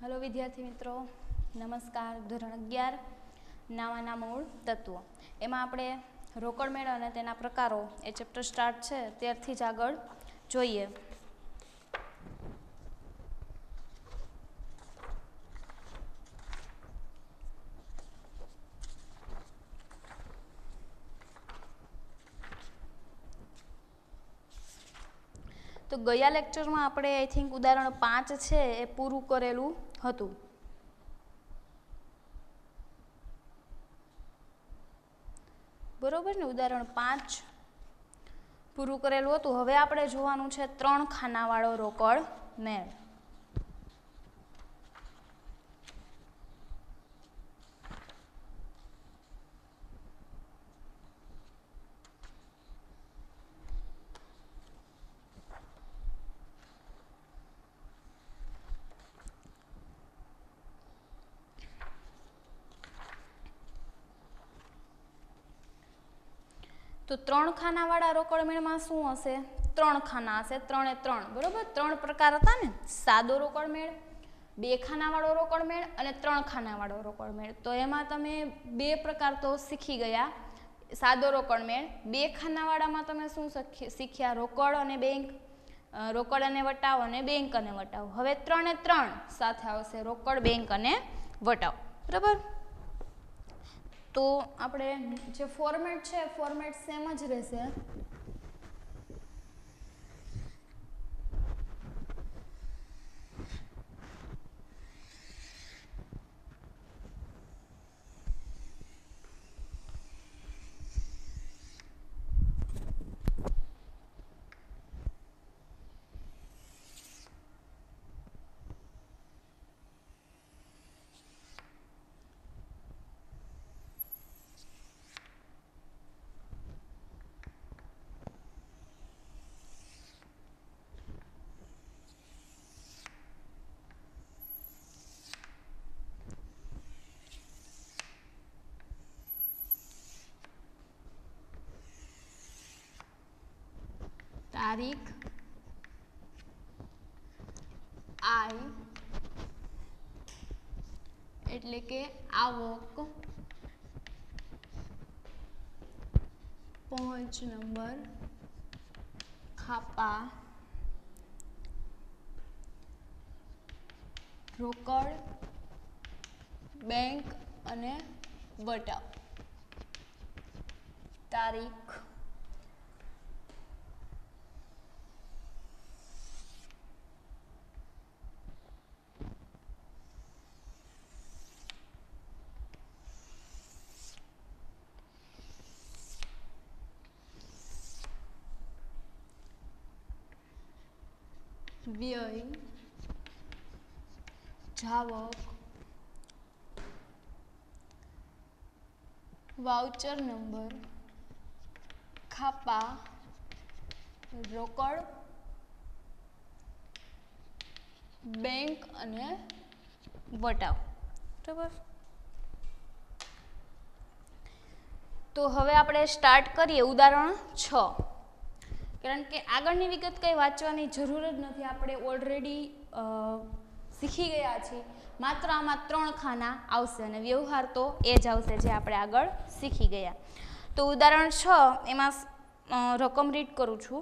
Hello विद्यार्थी मित्रों, नमस्कार। धोरण 11 नावाना मूळ तत्व एमां आपणे रोकड़ मेळ अने तेना प्रकारो ए चेप्टर स्टार्ट छे त्यारथी ज आगळ जोईए। तो गया लेक्चर में आपणे आई थिंक उदाहरण 5 छे ए पूरुं करेलुं हतुं। बरोबर ने, उदाहरण 5 पूरुं करेलुं हतुं। हवे आपणे जोवानुं छे 3 खानावाळो रोकड़ मेळ। तो 3 खानावाळा रोकड़ मेळमां शुं हशे? 3 खाना हशे, 3 ए 3 बरोबर। 3 प्रकार हता ने, सादो रोकड़ मेळ, 2 खानावाळो रोकड़ मेळ अने 3 खानावाळो रोकड़ मेळ। तो एमां तमे 2 प्रकार तो शीखी गया। सादो रोकड़ मेळ, 2 खानावाळामां तमे शुं शीख्या? रोकड़ अने बेंक, रोकड़ अने वटाव अने बेंक अने वटाव। हवे 3 ए 3 साथे आवशे, रोकड़, बेंक अने वटाव, बराबर। तो आपणे जे फॉर्मेट छे फॉर्मेट सेम ज रहेशे। तारीख आई एटले के आवक, 5 नंबर खापा, रोकड़, बेंक अने वटाव। तारीख व्यय, जावक, वाउचर नंबर, खापा, रोकड़, बेंक अने वटाव, बराबर। तो हवे आपणे स्टार्ट करिए उदाहरण 6। कारण के आगळनी विगत कई वांचवानी जरूर ज नथी, आपणे ऑलरेडी शीखी गया छीए। मात्र आमां 3 खाना आवशे अने व्यवहार तो ए ज आवशे जे आपणे आगळ शीखी गया। तो उदाहरण 6 एमां रकम रीड करूं छुं।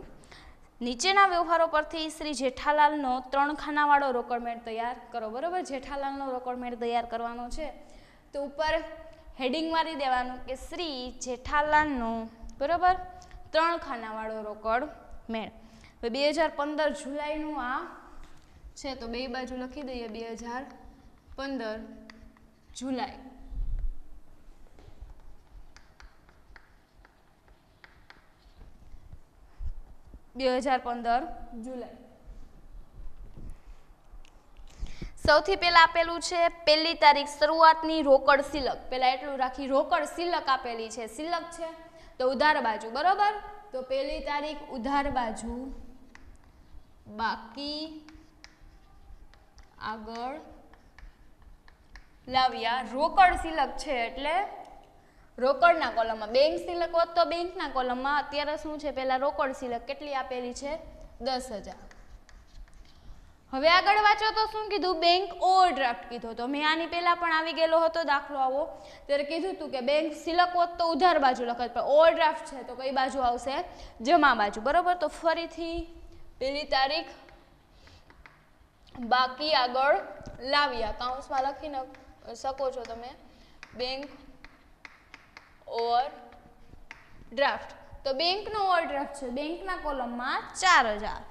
नीचेना व्यवहारो परथी श्री जेठालालनो 3 खानावाळो रोकड़ मेळ तैयार करो, बरोबर। जेठालालनो रोकड़ मेळ तैयार करवानो छे तो उपर हेडिंग मारी देवानुं के श्री जेठालालनो, बरोबर, 3 खानावाळो रोकड़ मेळ। 2015 जुलाईनुं आ छे तो बे बाजू लखी दઈએ 2015 जुलाई। जुलाई सौथी पहेला आपेलू छे पहेली तारीख शरूआतनी रोकड़ सिलक। पहेला एटલું રાખી, रोकड़ सिलक आपेली छे, सिलक छे तो उधार बाजू, बरोबर। तो पहेली तारीख उधार बाजू, बाकी आगळ लाव्या। रोकड़ सिलक छे एटले रोकड़ना कोलममां, बेंक सिलक होत तो बेंकना कोलममां। अत्यारे शुं छे, पहेला रोकड़ सिलक કેટલી આપેલી છે? 10,000। હવે આગળ વાંચો તો શું કીધું, બેંક ઓવરડ્રાફ્ટ કીધો. તો મેં આની પહેલા પણ આવી ગયેલો હતો દાખલો આવો, ત્યારે કીધું હતું કે બેંક સિલક હોત તો ઉધાર બાજુ લખત, પણ ઓવરડ્રાફ્ટ છે તો કઈ બાજુ આવશે, જમા બાજુ. બરોબર. તો ફરીથી પેલી તારીખ બાકી આગળ લાવ્યા, કાઉન્સમાં લખી શકો છો તમે, બેંક ઓવરડ્રાફ્ટ. તો બેંકનો ઓવરડ્રાફ્ટ છે, બેંકના કોલમમાં 4000.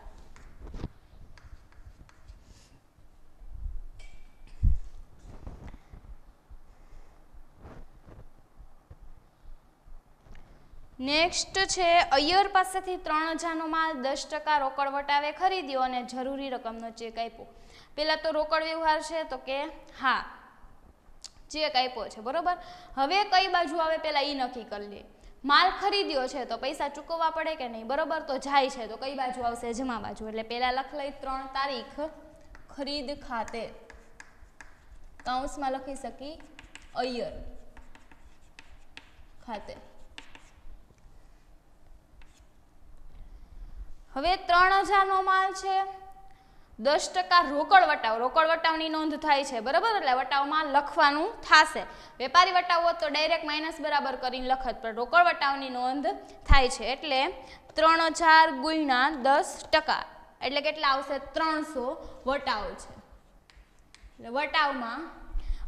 નેક્સ્ટ છે, અય્યર પાસેથી 3000નો માલ 10% રોકડ વટાવે ખરીદ્યો અને જરૂરી રકમનો ચેક આપ્યો. પહેલા તો રોકડ વ્યવહાર છે તો કે હા ચેક આપ્યો છે. બરોબર. હવે કઈ બાજુ આવે પહેલા એ નક્કી કરી લે. માલ ખરીદ્યો છે તો પૈસા ચૂકવવા પડે કે નહીં. બરોબર. તો જાય છે તો કઈ બાજુ આવશે, જમા બાજુ. એટલે પહેલા લખ લઈ 3 તારીખ ખરીદ ખાતે, કાઉન્સમાં લખી શકી અય્યર ખાતે. હવે 3000નો માલ છે, 10% રોકડ વટાવ, રોકડ વટાવની નોંધ થાય છે. બરાબર. એટલે વટાવમાં લખવાનું થશે. વેપારી વટાવ હોત તો ડાયરેક્ટ માઇનસ બરાબર કરીને લખત, પણ રોકડ વટાવની નોંધ થાય છે. એટલે 3000 ગુણ્યા 10%, એટલે કેટલા આવશે, 300 વટાવ છે. એટલે વટાવમાં,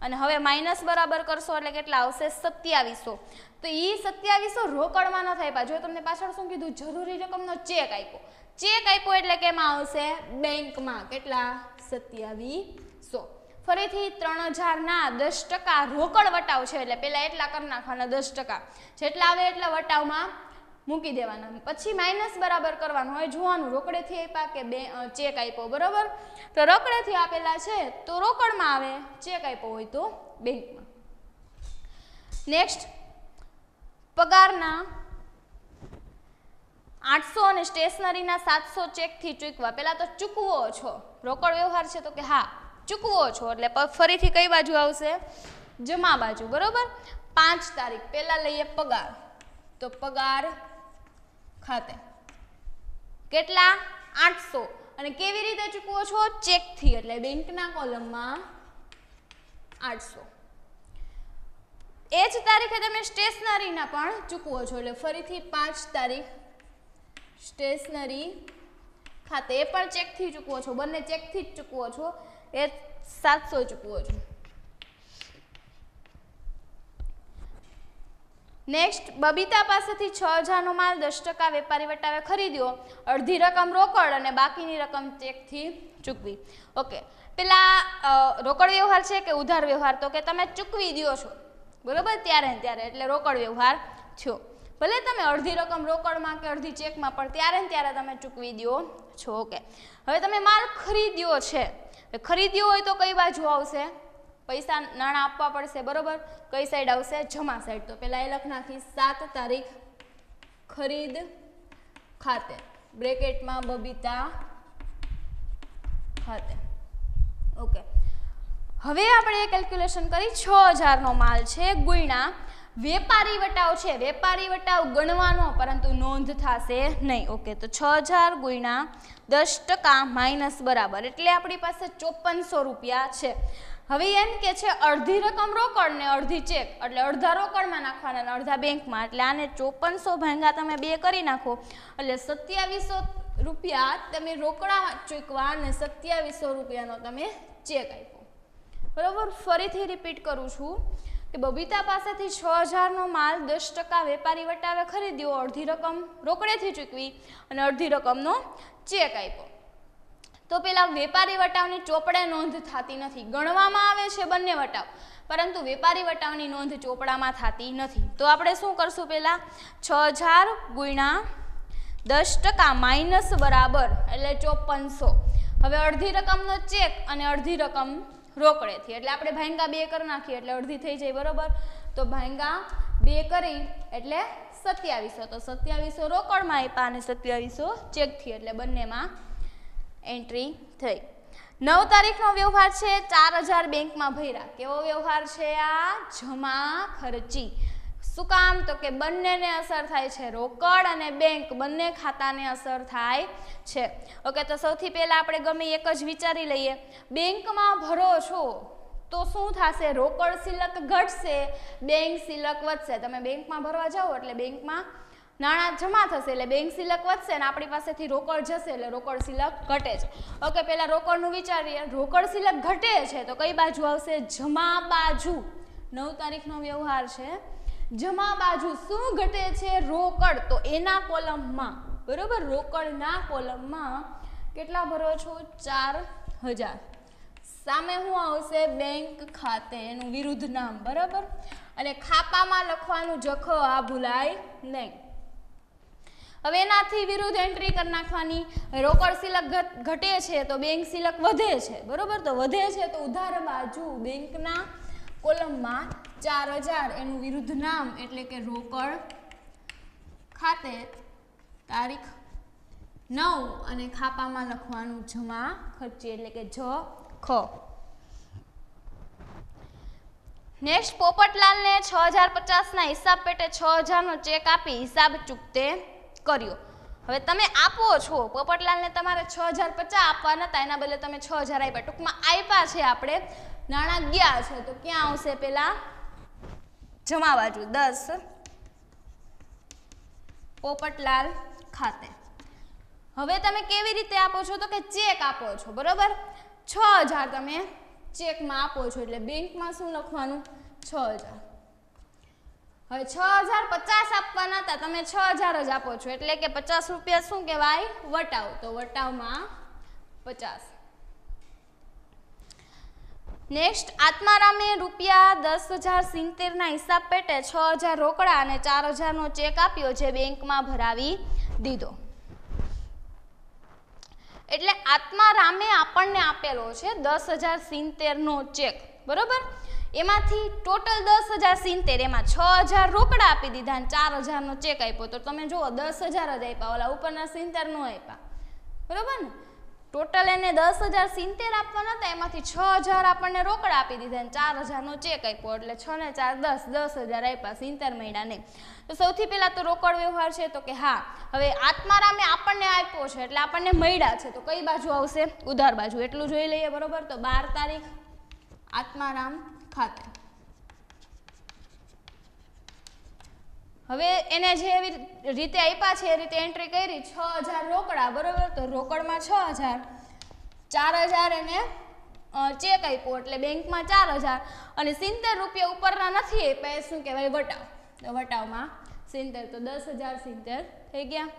અને હવે માઇનસ બરાબર કરશો એટલે કેટલા આવશે, 2700. તો એ 2700 રોકડમાં ન થાય. જો તમને પાછળ શું કીધું, જરૂરી રકમનો ચેક આપ્યો. ચેક આપ્યો એટલે કેમાં આવશે, બેંકમાં. કેટલા, 2700. ફરીથી 3000ના 10% રોકડ વટાવ છે એટલે પહેલા એટલા કરી નાખવાના, 10%. જેટલા આવે એટલા વટાવમાં મૂકી દેવાના. પછી માઇનસ બરાબર કરવાનું. હવે જોવાનું રોકડેથી આપ્યા કે ચેક આપ્યો. બરાબર. તો રોકડેથી આપેલા છે તો રોકડમાં આવે, ચેક આપ્યો હોય તો બેંકમાં. નેક્સ્ટ, પગારના 800 અને સ્ટેશનરીના 700 ચેકથી ચૂકવા. પહેલા તો ચૂકવો છો, રોકડ વ્યવહાર છે તો કે હા ચૂકવો છો, એટલે ફરીથી કઈ બાજુ આવશે, જમા બાજુ. બરોબર. 5 તારીખ પહેલા લઈએ પગાર, તો પગાર ખાતે કેટલા, 800. અને કેવી રીતે ચૂકવો છો, ચેકથી, એટલે બેંકના કોલમમાં 800. એ જ તારીખે તમે સ્ટેશનરીના પણ ચૂકવો છો, એટલે ફરીથી 5 તારીખ સ્ટેશનરી ખાતે, એ પણ ચેકથી ચૂકવો છો, બંને ચેકથી જ ચૂકવો છો. એ 700 ચૂકવો છો. નેક્સ્ટ, બબીતા પાસેથી 6000નો માલ 10% વેપારી વટાવે ખરીદ્યો, અડધી રકમ રોકડ અને બાકીની રકમ ચેકથી ચૂકવી. ઓકે. પેલા રોકડ વ્યવહાર છે કે ઉધાર વ્યવહાર, તો કે તમે ચૂકવી દો છો. બરોબર. ત્યારે ને ત્યારે, એટલે રોકડ વ્યવહાર થયો. ભલે તમે અડધી રકમ રોકડમાં કે અડધી ચેકમાં, પણ ત્યારે ને ત્યારે તમે ચૂકવી દો છો. ઓકે. હવે તમે માલ ખરીદ્યો છે, ખરીદ્યો હોય તો કઈ બાજુ આવશે, પૈસા નાણાં આપવા પડશે. બરોબર. કઈ સાઈડ આવશે, જમા સાઈડ. તો પહેલા એ લખ નાખી 7 તારીખ ખરીદ ખાતે, બ્રેકેટમાં બબીતા ખાતે. ઓકે. હવે આપણે એ કેલ્ક્યુલેશન કરી, 6000નો માલ છે ગુણ્યા વેપારી વટાવ છે. વેપારી વટાવ ગણવાનો, પરંતુ નોંધ થશે નહીં. ઓકે. તો 6000 ગુણ્યા 10% માઇનસ બરાબર, એટલે આપણી પાસે 5400 રૂપિયા છે. હવે એમ કે છે અડધી રકમ રોકડ ને અડધી ચેક, એટલે અડધા રોકડમાં નાખવાના અને અડધા બેંકમાં. એટલે આને 5400 ભાંગા તમે 2 કરી નાખો, એટલે 2700 રૂપિયા તમે રોકડા ચૂકવા અને 2700 રૂપિયાનો તમે ચેક આપ્યો. બરાબર. ફરીથી રિપીટ કરું છું કે બબીતા પાસેથી 6000નો માલ 10% વેપારી વટાવે ખરીદ્યો, અડધી રકમ રોકડેથી ચૂકવી અને અડધી રકમનો ચેક આપ્યો. તો પેલા વેપારી વટાવની ચોપડે નોંધ થતી નથી, ગણવામાં આવે છે બંને વટાવ, પરંતુ વેપારી વટાવની નોંધ ચોપડામાં થતી નથી. તો આપણે શું કરશું, પહેલા 6000 ગુણ્યા 10% માઇનસ બરાબર, એટલે 5400. હવે અડધી રકમનો ચેક અને અડધી રકમ રોકડેથી, એટલે આપણે ભાંગા 2 કરી નાખીએ એટલે અડધી થઈ જાય. બરોબર. તો ભાંગા 2 કરી એટલે 2700. તો 2700 રોકડમાં આપ્યા અને 2700 ચેકથી, એટલે બંનેમાં એન્ટ્રી થઈ. 9 તારીખનો વ્યવહાર છે, 4000 બેંકમાં ભર્યા. કેવો વ્યવહાર છે આ, જમા ખર્ચી. શું કામ? તો કે બંનેને અસર થાય છે, રોકડ અને બેંક બંને ખાતાને અસર થાય છે. ઓકે, તો સૌથી પહેલા આપણે ગમે એક જ વિચારી લઈએ. બેંકમાં ભરો છો તો શું થશે? રોકડ શિલ્લક ઘટશે, બેંક શિલ્લક વધશે. તમે બેંકમાં ભરવા જાઓ એટલે બેંકમાં નાણાં જમા થશે એટલે બેંક શિલ્લક વધશે અને આપણી પાસેથી રોકડ જશે એટલે રોકડ શિલ્લક ઘટે છે. ઓકે, પહેલા રોકડનું વિચારીએ. રોકડ શિલ્લક ઘટે છે તો કઈ બાજુ આવશે? જમા બાજુ. 9 તારીખનો વ્યવહાર છે. જમા બાજુ શું ઘટે છે? રોકડ. તો એના કોલમમાં, બરોબર, રોકડના કોલમમાં કેટલા ભરો છો? 4000. સામે શું આવશે? બેંક ખાતે, એનું વિરુદ્ધ નામ, બરાબર. અને ખાપામાં લખવાનું જખ આ ભૂલાય નહીં. હવે એનાથી વિરુદ્ધ એન્ટ્રી કરી નાખવાની. રોકડ શિલ્લક ઘટે છે તો બેંક શિલ્લક વધે છે, બરોબર. તો વધે છે તો ઉધાર બાજુ બેંકના કોલમમાં 4000, એનું વિરુદ્ધ નામ એટલે કે રોકડ ખાતે, તારીખ 9 અને ખાપામાં લખવાનું જમા ખર્ચી એટલે કે જખ. નેક્સ્ટ, પોપટલાલને 6050ના હિસાબ પેટે 6000નો ચેક આપી હિસાબ ચૂકતે કર્યો. હવે તમે આપો છો, પોપટલાલને તમારે 6050 આપવાના હતા, એના બદલે તમે 6000 આપ્યા. ટૂંકમાં આપ્યા છે આપણે, નાણાં ગયા છે તો ક્યાં આવશે? પેલા જમા બાજુ 10 પોપટલાલ ખાતે. હવે તમે કેવી રીતે આપો છો? તો કે ચેક આપો છો, બરોબર. 6000 તમે ચેકમાં આપો છો એટલે બેંકમાં શું લખવાનું? 6000. હવે 6050 આપવાના હતા, તમે 6000 જ આપો છો એટલે કે 50 રૂપિયા શું કહેવાય? વટાવ. તો વટાવમાં 50. નેક્સ્ટ, આત્મારામે રૂપિયા 10,070ના હિસાબ પેટે 6000 રોકડા અને 4000નો ચેક આપ્યો જે બેંકમાં ભરાવી દીધો. એટલે આત્મારામે આપણને આપેલો છે 10,070નો ચેક, બરોબર. એમાંથી ટોટલ 10,070, એમાં 6000 રોકડા આપી દીધા અને 4000નો ચેક આપ્યો. તો તમે જુઓ 10,000 જ આપ્યા, ઓલા ઉપરના 70 નો આપ્યા, બરોબર ને. ટોટલ એને 10,070 આપવાના હતા, એમાંથી 6000 આપણને રોકડા આપી દીધા અને 4000નો ચેક આપ્યો એટલે 6 ને 4 10, 10,000 આપ્યા, 70 મળ્યા નહીં. તો સૌથી પહેલા તો રોકડ વ્યવહાર છે તો કે હા. હવે આત્મારામે આપણને આપ્યો છે એટલે આપણને મળ્યા છે તો કઈ બાજુ આવશે? ઉધાર બાજુ. એટલું જોઈ લઈએ, બરોબર. તો 12 તારીખ આત્મારામ ખાતે. હવે એને જે રીતે આપ્યા છે એ રીતે એન્ટ્રી કરી. 6000 રોકડા, બરોબર. તો રોકડમાં 6000, 4000 એને ચેક આપ્યો એટલે બેંકમાં 4000 અને 70 રૂપિયા ઉપરના નથી આપ્યા, શું કહેવાય? વટાવ. તો વટાવમાં 70, તો 10,070 થઈ ગયા.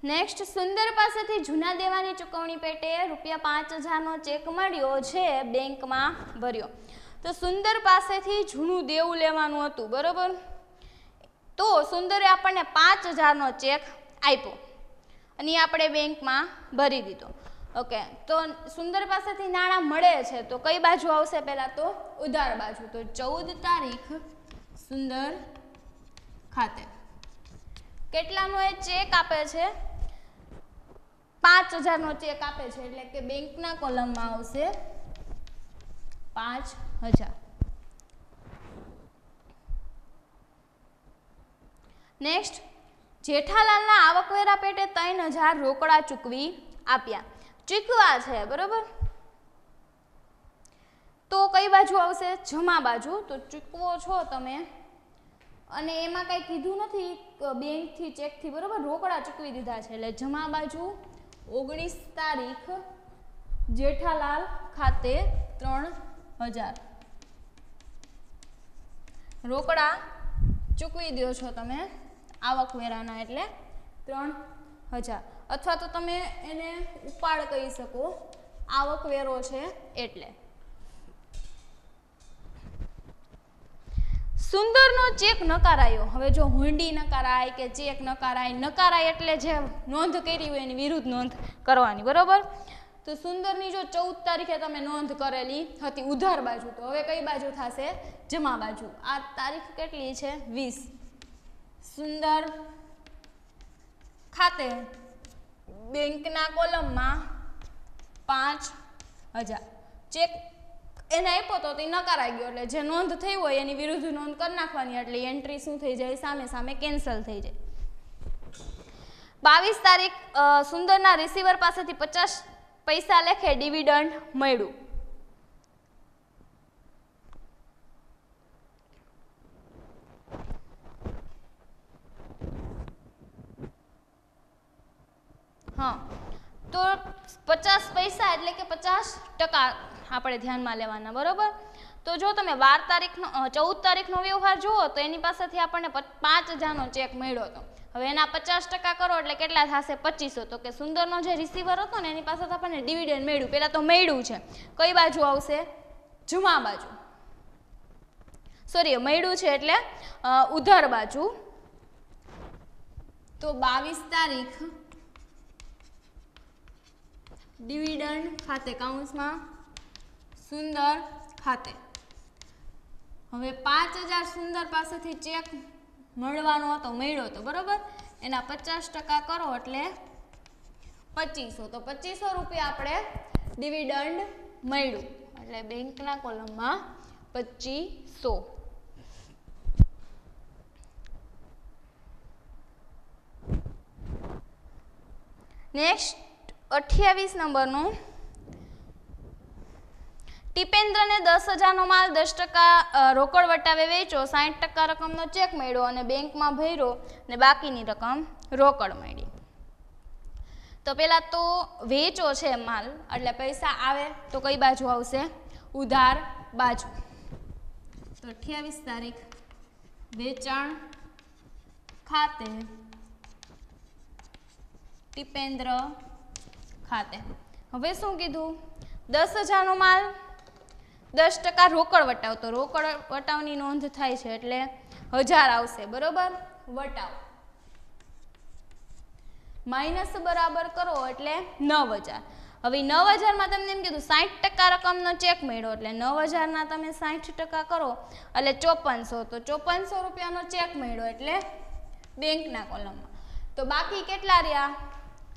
નેક્સ્ટ, સુંદર પાસેથી જૂના દેવાની ચૂકવણી પેટે ₹5,000નો ચેક મળ્યો છે, બેંકમાં ભર્યો. તો સુંદર પાસેથી જૂનું દેવું લેવાનું હતું, બરોબર. તો સુંદરે આપણને 5,000નો ચેક આપ્યો અને આપણે બેંકમાં ભરી દીધો. ઓકે, તો સુંદર પાસેથી નાણાં મળે છે તો કઈ બાજુ આવશે? પહેલા તો ઉધાર બાજુ. તો 14 તારીખ સુંદર ખાતે કેટલાનો એ ચેક આપે છે? 5,000નો ચેક આપે છે એટલે કે બેંકના કોલમમાં આવશે 5,000. નેક્સ્ટ, જેઠાલાલના આવકવેરા પેટે 3,000 રોકડા ચૂકવી આપ્યા. ચૂકવા છે, બરોબર. તો કઈ બાજુ આવશે? જમા બાજુ. તો ચૂકવો છો તમે અને એમાં કઈ કીધું નથી બેંકથી, ચેકથી, બરોબર. રોકડા ચૂકવી દીધા છે એટલે જમા બાજુ 19 તારીખ જેઠાલાલ ખાતે 3,000 રોકડા ચૂકવી દો છો તમે આવકવેરાના એટલે 3,000, અથવા તો તમે એને ઉપાડ કહી શકો, આવકવેરો છે એટલે. સુંદરનો ચેક નકારાયો. હવે જો હુંડી નકારાય કે ચેક નકારાય, નકારાય એટલે જે નોંધ કરી હોય એની વિરુદ્ધ નોંધ કરવાની, બરોબર. તો સુંદરની જો 14 તારીખે તમે નોંધ કરેલી હતી ઉધાર બાજુ, તો હવે કઈ બાજુ થશે? જમા બાજુ. આ તારીખ કેટલી છે? 20. સુંદર ખાતે બેંકના કોલમમાં 5,000 ચેક એને આપ્યો તો એ નકારાઈ ગયો, એટલે જે નોંધ થઈ હોય એની વિરુદ્ધ નોંધ કરી નાખવાની, એટલે એન્ટ્રી શું થઈ જાય, સામે સામે કેન્સલ થઈ જાય. 22 તારીખ સુંદરના રિસીવર પાસેથી 50 પૈસા લેખે ડિવિડન્ડ મળ્યું. હા, તો 50 પૈસા એટલે કે 50% આપણે ધ્યાનમાં લેવાના, બરોબર. તો જો તમે 14 તારીખનો વ્યવહાર જુઓ તો એની પાસેથી આપણને 5000નો ચેક મળ્યો હતો. હવે એના 50% કરો એટલે કેટલા થશે, 2500. તો કે સુંદરનો જે રિસીવર હતો ને એની પાસેથી આપણને ડિવિડન્ડ મળ્યું. પહેલાં તો મળ્યું છે, કઈ બાજુ આવશે, જમા બાજુ, સોરી મળ્યું છે એટલે ઉધાર બાજુ. તો 22 તારીખ ડિવિડન્ડ ખાતે કૌંસમાં સુંદર ખાતે. હવે 5000 સુંદર પાસેથી ચેક મળવાનો હતો, મળ્યો હતો, બરોબર. એના 50% કરો એટલે 2500. તો 2500 રૂપિયા આપણે ડિવિડન્ડ મળ્યું, એટલે બેંકના કોલમમાં 2500. નેક્સ્ટ 28 નંબરનું, ટીપેન્દ્રને 10,000નો માલ 10% રોકડ વટાવે વેચો, 60% રકમનો ચેક મળ્યો અને બેંકમાં ભર્યો અને બાકીની રકમ રોકડ મળી. તો પેલા તો વેચો છે માલ, એટલે પૈસા આવે તો કઈ બાજુ આવશે, ઉધાર બાજુ. તો 28 તારીખ વેચાણ ખાતે ટીપેન્દ્ર ખાતે. હવે શું કીધું, 10,000નો માલ 10% રોકડ વટાવ, તો રોકડ વટાવની નોંધ થાય છે એટલે 1000 આવશે, બરોબર. વટાવ માઇનસ બરાબર કરો એટલે 9000. હવે 9000માં તમને એમ કીધું 60% રકમનો ચેક મળ્યો, એટલે 9000ના તમે 60% કરો એટલે 5400. તો 5400 રૂપિયાનો ચેક મળ્યો એટલે બેંકના કોલમમાં. તો બાકી કેટલા રહ્યા,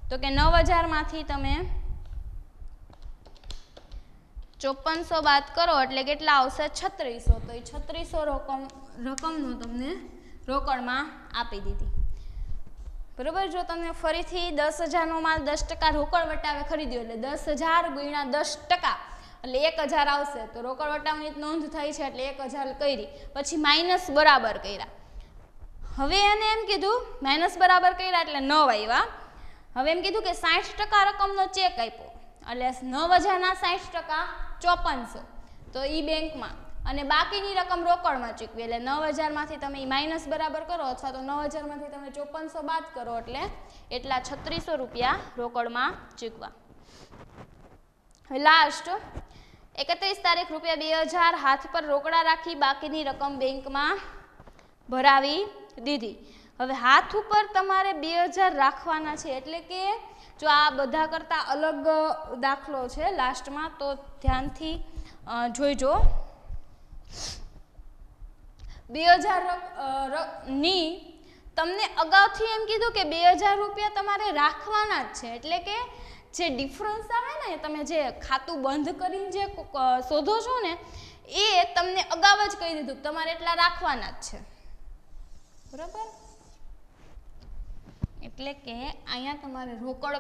તો કે 9000માંથી તમે 5400 બાદ કરો એટલે કેટલા આવશે, 3600. તો એ 3600 રકમનો તમને રોકડમાં આપી દીધી, બરોબર. જો તમને ફરીથી 10,000નો માલ 10% રોકડ વટાવે ખરીદ્યો એટલે 10,000 ગુણ્યા 10% એટલે 1000 આવશે. તો રોકડ વટાવની નોંધ થઈ છે એટલે 1000 કરી, પછી માઇનસ બરાબર કર્યા. હવે એને એમ કીધું માઇનસ બરાબર કર્યા એટલે 9 આવ્યા. હવે એમ કીધું કે 60% રકમનો ચેક આપ્યો, એટલે 9000ના 60% 5400. તો એ બેંકમાં અને બાકીની રકમ રોકડમાં ચૂકવી, એટલે 9000માંથી તમે માઇનસ બરાબર કરો અથવા તો 9000માંથી તમે 5400 બાદ કરો એટલે એટલા 3600 રૂપિયા રોકડમાં ચૂકવા. લાસ્ટ 31 તારીખ ₹2000 હાથ પર રોકડા રાખી બાકીની રકમ બેંકમાં ભરાવી દીધી. હવે હાથ ઉપર તમારે 2000 રાખવાના છે, એટલે કે જો આ બધા કરતાં અલગ દાખલો છે લાસ્ટમાં, તો ધ્યાનથી જોઈજો. 2000 ની તમને અગાઉથી એમ કીધું કે 2000 રૂપિયા તમારે રાખવાના જ છે, એટલે કે જે ડિફરન્સ આવે ને, તમે જે ખાતું બંધ કરીને જે શોધો છો ને, એ તમને અગાઉ જ કહી દીધું તમારે એટલા રાખવાના જ છે, બરાબર. એટલે કે અહીંયા તમારે રોકડ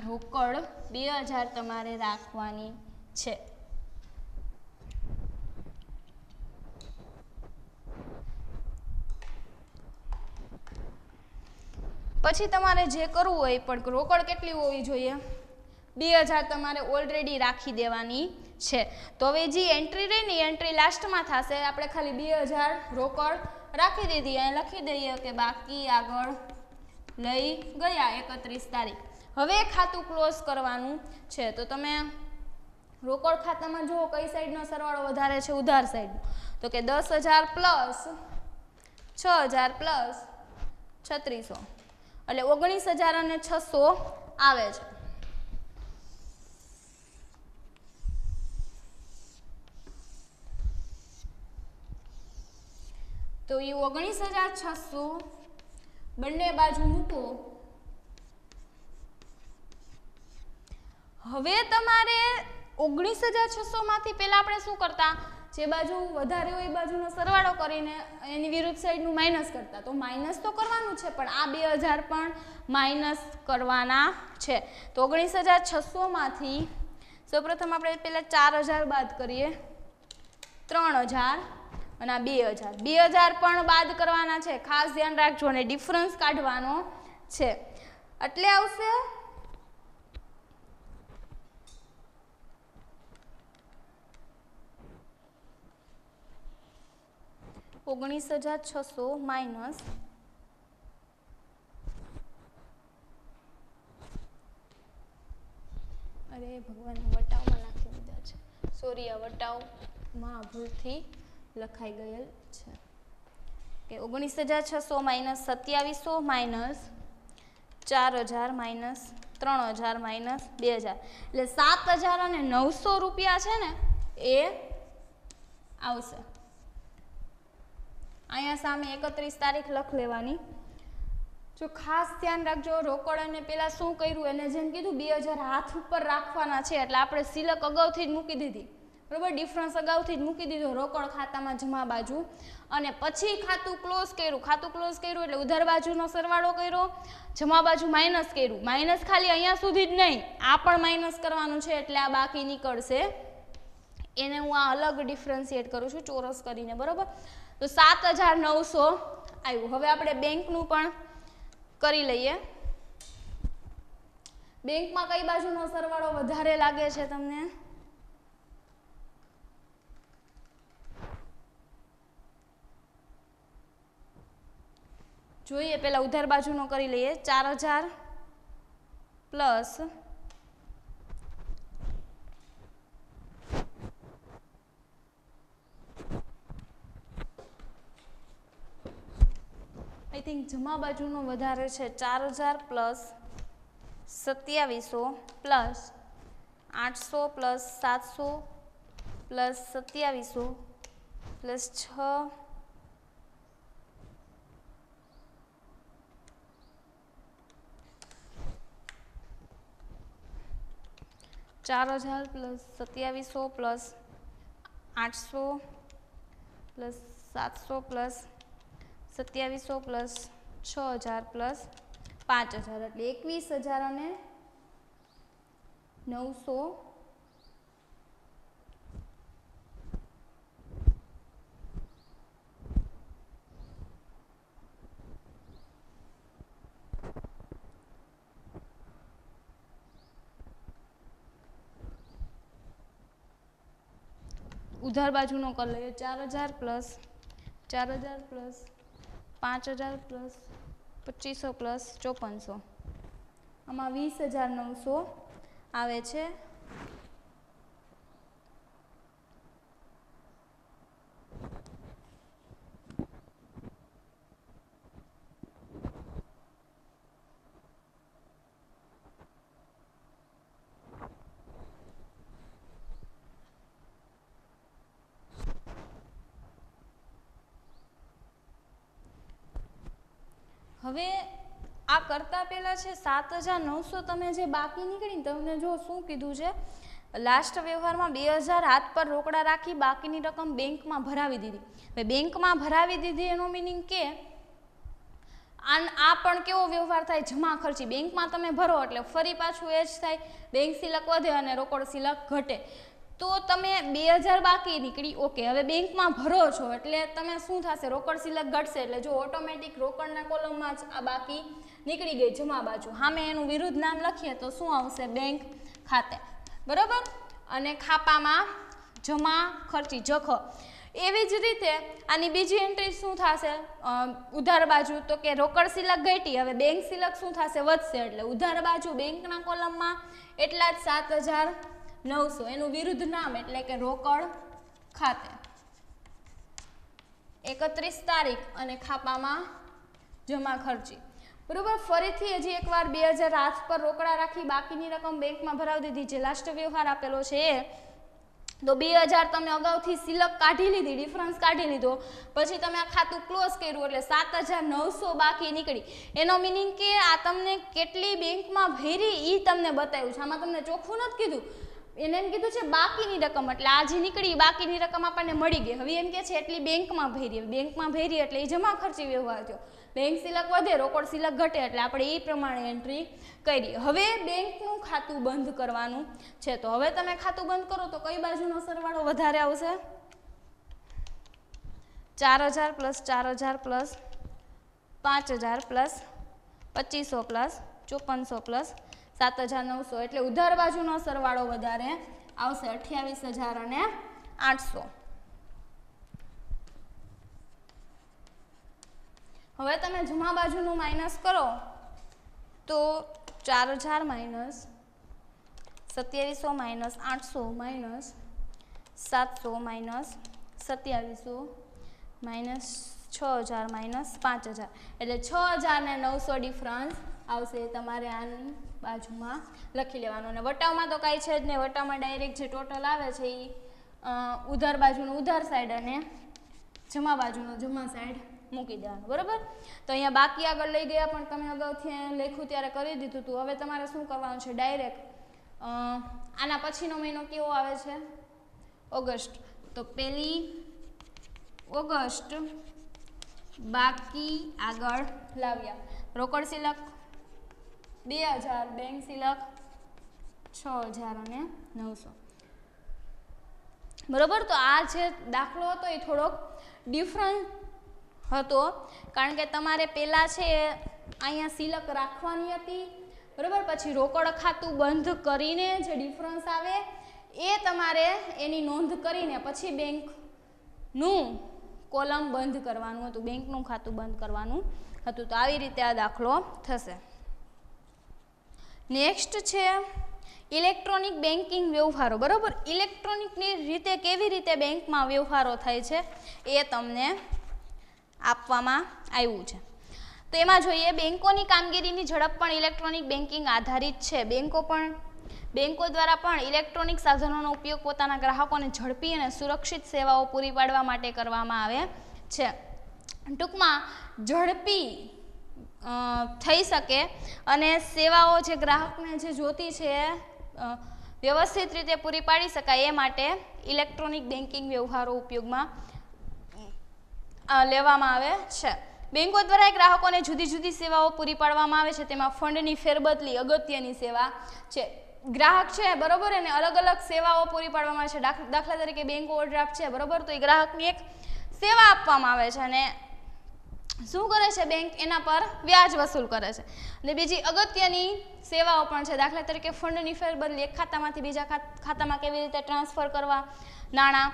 રોકડ 2000 તમારે રાખવાની છે. પછી તમારે જે કરવું હોય, પણ રોકડ કેટલી હોવી જોઈએ, 2000 તમારે ઓલરેડી રાખી દેવાની છે. તો હવે જે એન્ટ્રી રહી ને એન્ટ્રી લાસ્ટમાં થશે. આપણે ખાલી 2000 રોકડ રાખી દીધી, અહીં લખી દઈએ કે બાકી આગળ લઈ ગયા 31 તારીખ. હવે ખાતું ક્લોઝ કરવાનું છે. તો તમે રોકડ ખાતામાં જુઓ કઈ સાઈડનો સરવાળો વધારે છે, ઉધાર સાઈડ. તો કે 10,000 પ્લસ 6,000 પ્લસ 3600 એટલે 19,600 આવે છે. તો એ 19,600 બંને બાજુ મૂકો. હવે તમારે 19,600 માંથી પહેલા આપણે શું કરતા, જે બાજુ વધારે હોય એ બાજુનો સરવાળો કરીને એની વિરુદ્ધ સાઈડનું માઇનસ કરતા. તો માઇનસ તો કરવાનું છે, પણ આ 2000 પણ માઇનસ કરવાના છે. તો 19,600 માંથી સૌપ્રથમ આપણે પહેલા 4000 બાદ કરીએ, 3000 અને આ 2000. 2000 પણ બાદ કરવાના છે, ખાસ ધ્યાન રાખજો, અને ડિફરન્સ કાઢવાનો છે. એટલે આવશે 19,600 minus 19,600 minus 2700 minus 4000 minus 3000 minus 2000, એટલે 7,900 રૂપિયા છે ને એ આવશે. અહીંયા સામે 31 તારીખ લખ લેવાની. જો ખાસ ધ્યાન રાખજો, રોકડ અને પેલા શું કર્યું, એને જેમ કીધું 2000 હાથ ઉપર રાખવાના છે, એટલે આપણે સિલક અગાઉથી જ મૂકી દીધી, બરાબર, ડિફરન્સ અગાઉથી જ મૂકી દીધો રોકડ ખાતામાં જમા બાજુ, અને પછી ખાતું ક્લોઝ કર્યું. ખાતું ક્લોઝ કર્યું એટલે ઉધાર બાજુનો સરવાળો કર્યો, જમા બાજુ માઇનસ કર્યું. માઇનસ ખાલી અહીંયા સુધી જ નહીં, આ પણ માઇનસ કરવાનું છે, એટલે આ બાકી નીકળશે. એને હું આ અલગ ડિફરન્શિએટ કરું છું ચોરસ કરીને, બરાબર. તો 7,900 આવ્યું. હવે આપણે બેંકનું પણ કરી લઈએ. બેંકમાં કઈ બાજુનો સરવાળો વધારે લાગે છે તમને? જોઈએ, પેલા ઉધાર બાજુનો કરી લઈએ. 4000 પ્લસ 5 જમા બાજુનો વધારે છે. 4000 plus 2700 plus 800 plus 700 plus 2700 plus 6 4000 plus 2700 plus 800 plus 700 plus 2700 plus 6000 plus 5000, એટલે 21,900 ઉધાર બાજુનો કરી લઈએ. 4000 પ્લસ 4000 પ્લસ 5000 પ્લસ 2500 પ્લસ 5400, આમાં 20,900 આવે છે. હવે આ કરતા પહેલા છે 7,900 તમે જે બાકી નીકળીને તમને જો શું કીધું છે, લાસ્ટ વ્યવહારમાં 2000 હાથ પર રોકડા રાખી બાકીની રકમ બેંકમાં ભરાવી દીધી. હવે બેંકમાં ભરાવી દીધી એનો મિનિંગ કે આ પણ કેવો વ્યવહાર થાય, જમા ખર્ચી. બેંકમાં તમે ભરો એટલે ફરી પાછું એ જ થાય, બેંક સિલક વધે અને રોકડ સિલક ઘટે. તો તમે 2000 બાકી નીકળી, ઓકે. હવે બેંકમાં ભરો છો એટલે તમે શું થશે, રોકડ સિલક ઘટશે, એટલે જો ઓટોમેટિક રોકડના કોલમમાં જ આ બાકી નીકળી ગઈ જમા બાજુ. સામે એનું વિરુદ્ધ નામ લખીએ તો શું આવશે, બેંક ખાતે, બરાબર. અને ખાપામાં જમા ખર્ચી જખ. એવી જ રીતે આની બીજી એન્ટ્રી શું થશે, ઉધાર બાજુ, તો કે રોકડ સિલક ઘટી, હવે બેંક સિલક શું થશે, વધશે, એટલે ઉધાર બાજુ બેંકના કોલમમાં એટલા જ 7,900, એનું વિરુદ્ધ નામ એટલે કે રોકડ ખાતે. 31 તારીખ અને ખાપામાં જમા ખર્ચી, બરોબર. ફરીથી હજી એકવાર 2000 હાથ પર રોકડા રાખી બાકીની રકમ બેંકમાં ભરાવી દીધી, જે લાસ્ટ વ્યવહાર આપેલો છે એ. તો 2000 તમે અગાઉથી સિલક કાઢી લીધી, ડિફરન્સ કાઢી લીધો, પછી તમે આ ખાતું ક્લોઝ કર્યું એટલે 7,900 બાકી નીકળી. એનો મિનિંગ કે આ તમને કેટલી બેંકમાં ભરી એ તમને બતાવ્યું છે, આમાં તમને ચોખ્ખું નથી કીધું. એને એમ કીધું છે બાકીની રકમ, એટલે આ જે નીકળી બાકીની રકમ આપણને મળી ગઈ. હવે એમ કે છે એટલી બેંકમાં ભરી, બેંકમાં ભરી એટલે એ જમા ખર્ચી વ્યવહાર થયો. બેંક સિલક વધે, રોકડ સિલક ઘટે, એટલે આપણે એ પ્રમાણે એન્ટ્રી કરી. હવે બેંકનું ખાતું બંધ કરવાનું છે. તો હવે તમે ખાતું બંધ કરો તો કઈ બાજુનો સરવાળો વધારે આવશે? 4000 plus 4000 plus 5000 plus 2500 plus 5400 plus 7900, એટલે ઉધાર બાજુનો સરવાળો વધારે આવશે 28800. હવે તમે જમા બાજુનું માઇનસ કરો તો 4000 minus 2700 minus 800 minus 700 minus 2700 minus 6000 minus 5000, એટલે 6900 ડિફરન્સ આવશે. તમારે આની બાજુમાં લખી લેવાનું. અને વટાવમાં તો કાંઈ છે જ નહીં, વટાવમાં ડાયરેક્ટ જે ટોટલ આવે છે એ ઉધાર બાજુનું ઉધાર સાઈડ અને જમા બાજુનો જમા સાઈડ મૂકી દેવાનું, બરાબર. તો અહીંયા બાકી આગળ લઈ ગયા, પણ તમે અગાઉથી લખ્યું ત્યારે કરી દીધું હતું. હવે તમારે શું કરવાનું છે? ડાયરેક્ટ આના પછીનો મહિનો કેવો આવે છે? ઓગસ્ટ. તો 1 ઓગસ્ટ બાકી આગળ લાવ્યા. રોકડ સિલક 2000, બેંક સિલક 6900, બરોબર. તો આ જે દાખલો હતો એ થોડોક ડિફરન્ટ હતો, કારણ કે તમારે પહેલાં છે અહીંયા સિલક રાખવાની હતી, બરાબર. પછી રોકડ ખાતું બંધ કરીને જે ડિફરન્સ આવે એ તમારે એની નોંધ કરીને પછી બેંકનું કોલમ બંધ કરવાનું હતું, બેંકનું ખાતું બંધ કરવાનું હતું. તો આવી રીતે આ દાખલો થશે. નેક્સ્ટ છે ઇલેક્ટ્રોનિક બેન્કિંગ વ્યવહારો, બરાબર. ઇલેક્ટ્રોનિકની રીતે કેવી રીતે બેંકમાં વ્યવહારો થાય છે એ તમને આપવામાં આવ્યું છે. તો એમાં જોઈએ, બેંકોની કામગીરીની ઝડપ પણ ઇલેક્ટ્રોનિક બેન્કિંગ આધારિત છે. બેંકો દ્વારા પણ ઇલેક્ટ્રોનિક સાધનોનો ઉપયોગ પોતાના ગ્રાહકોને ઝડપી અને સુરક્ષિત સેવાઓ પૂરી પાડવા માટે કરવામાં આવે છે. ટૂંકમાં ઝડપી થઈ શકે અને સેવાઓ જે ગ્રાહકને જે જોતી છે વ્યવસ્થિત રીતે પૂરી પાડી શકાય એ માટે ઇલેક્ટ્રોનિક બેન્કિંગ વ્યવહારો ઉપયોગમાં લેવામાં આવે છે. બેંકો દ્વારા ગ્રાહકોને જુદી જુદી સેવાઓ પૂરી પાડવામાં આવે છે. તેમાં ફંડની ફેરબદલી અગત્યની સેવા છે. ગ્રાહક છે, બરોબર, એને અલગ અલગ સેવાઓ પૂરી પાડવામાં આવે છે. દાખલા તરીકે બેંક ઓવરડ્રાફ્ટ છે, બરોબર. તો એ ગ્રાહકની એક સેવા આપવામાં આવે છે અને શું કરે છે બેંક? એના પર વ્યાજ વસૂલ કરે છે. અને બીજી અગત્યની સેવાઓ પણ છે. દાખલા તરીકે ફંડની ફેરબદલી, એક ખાતામાંથી બીજા ખાતામાં કેવી રીતે ટ્રાન્સફર કરવા નાણાં.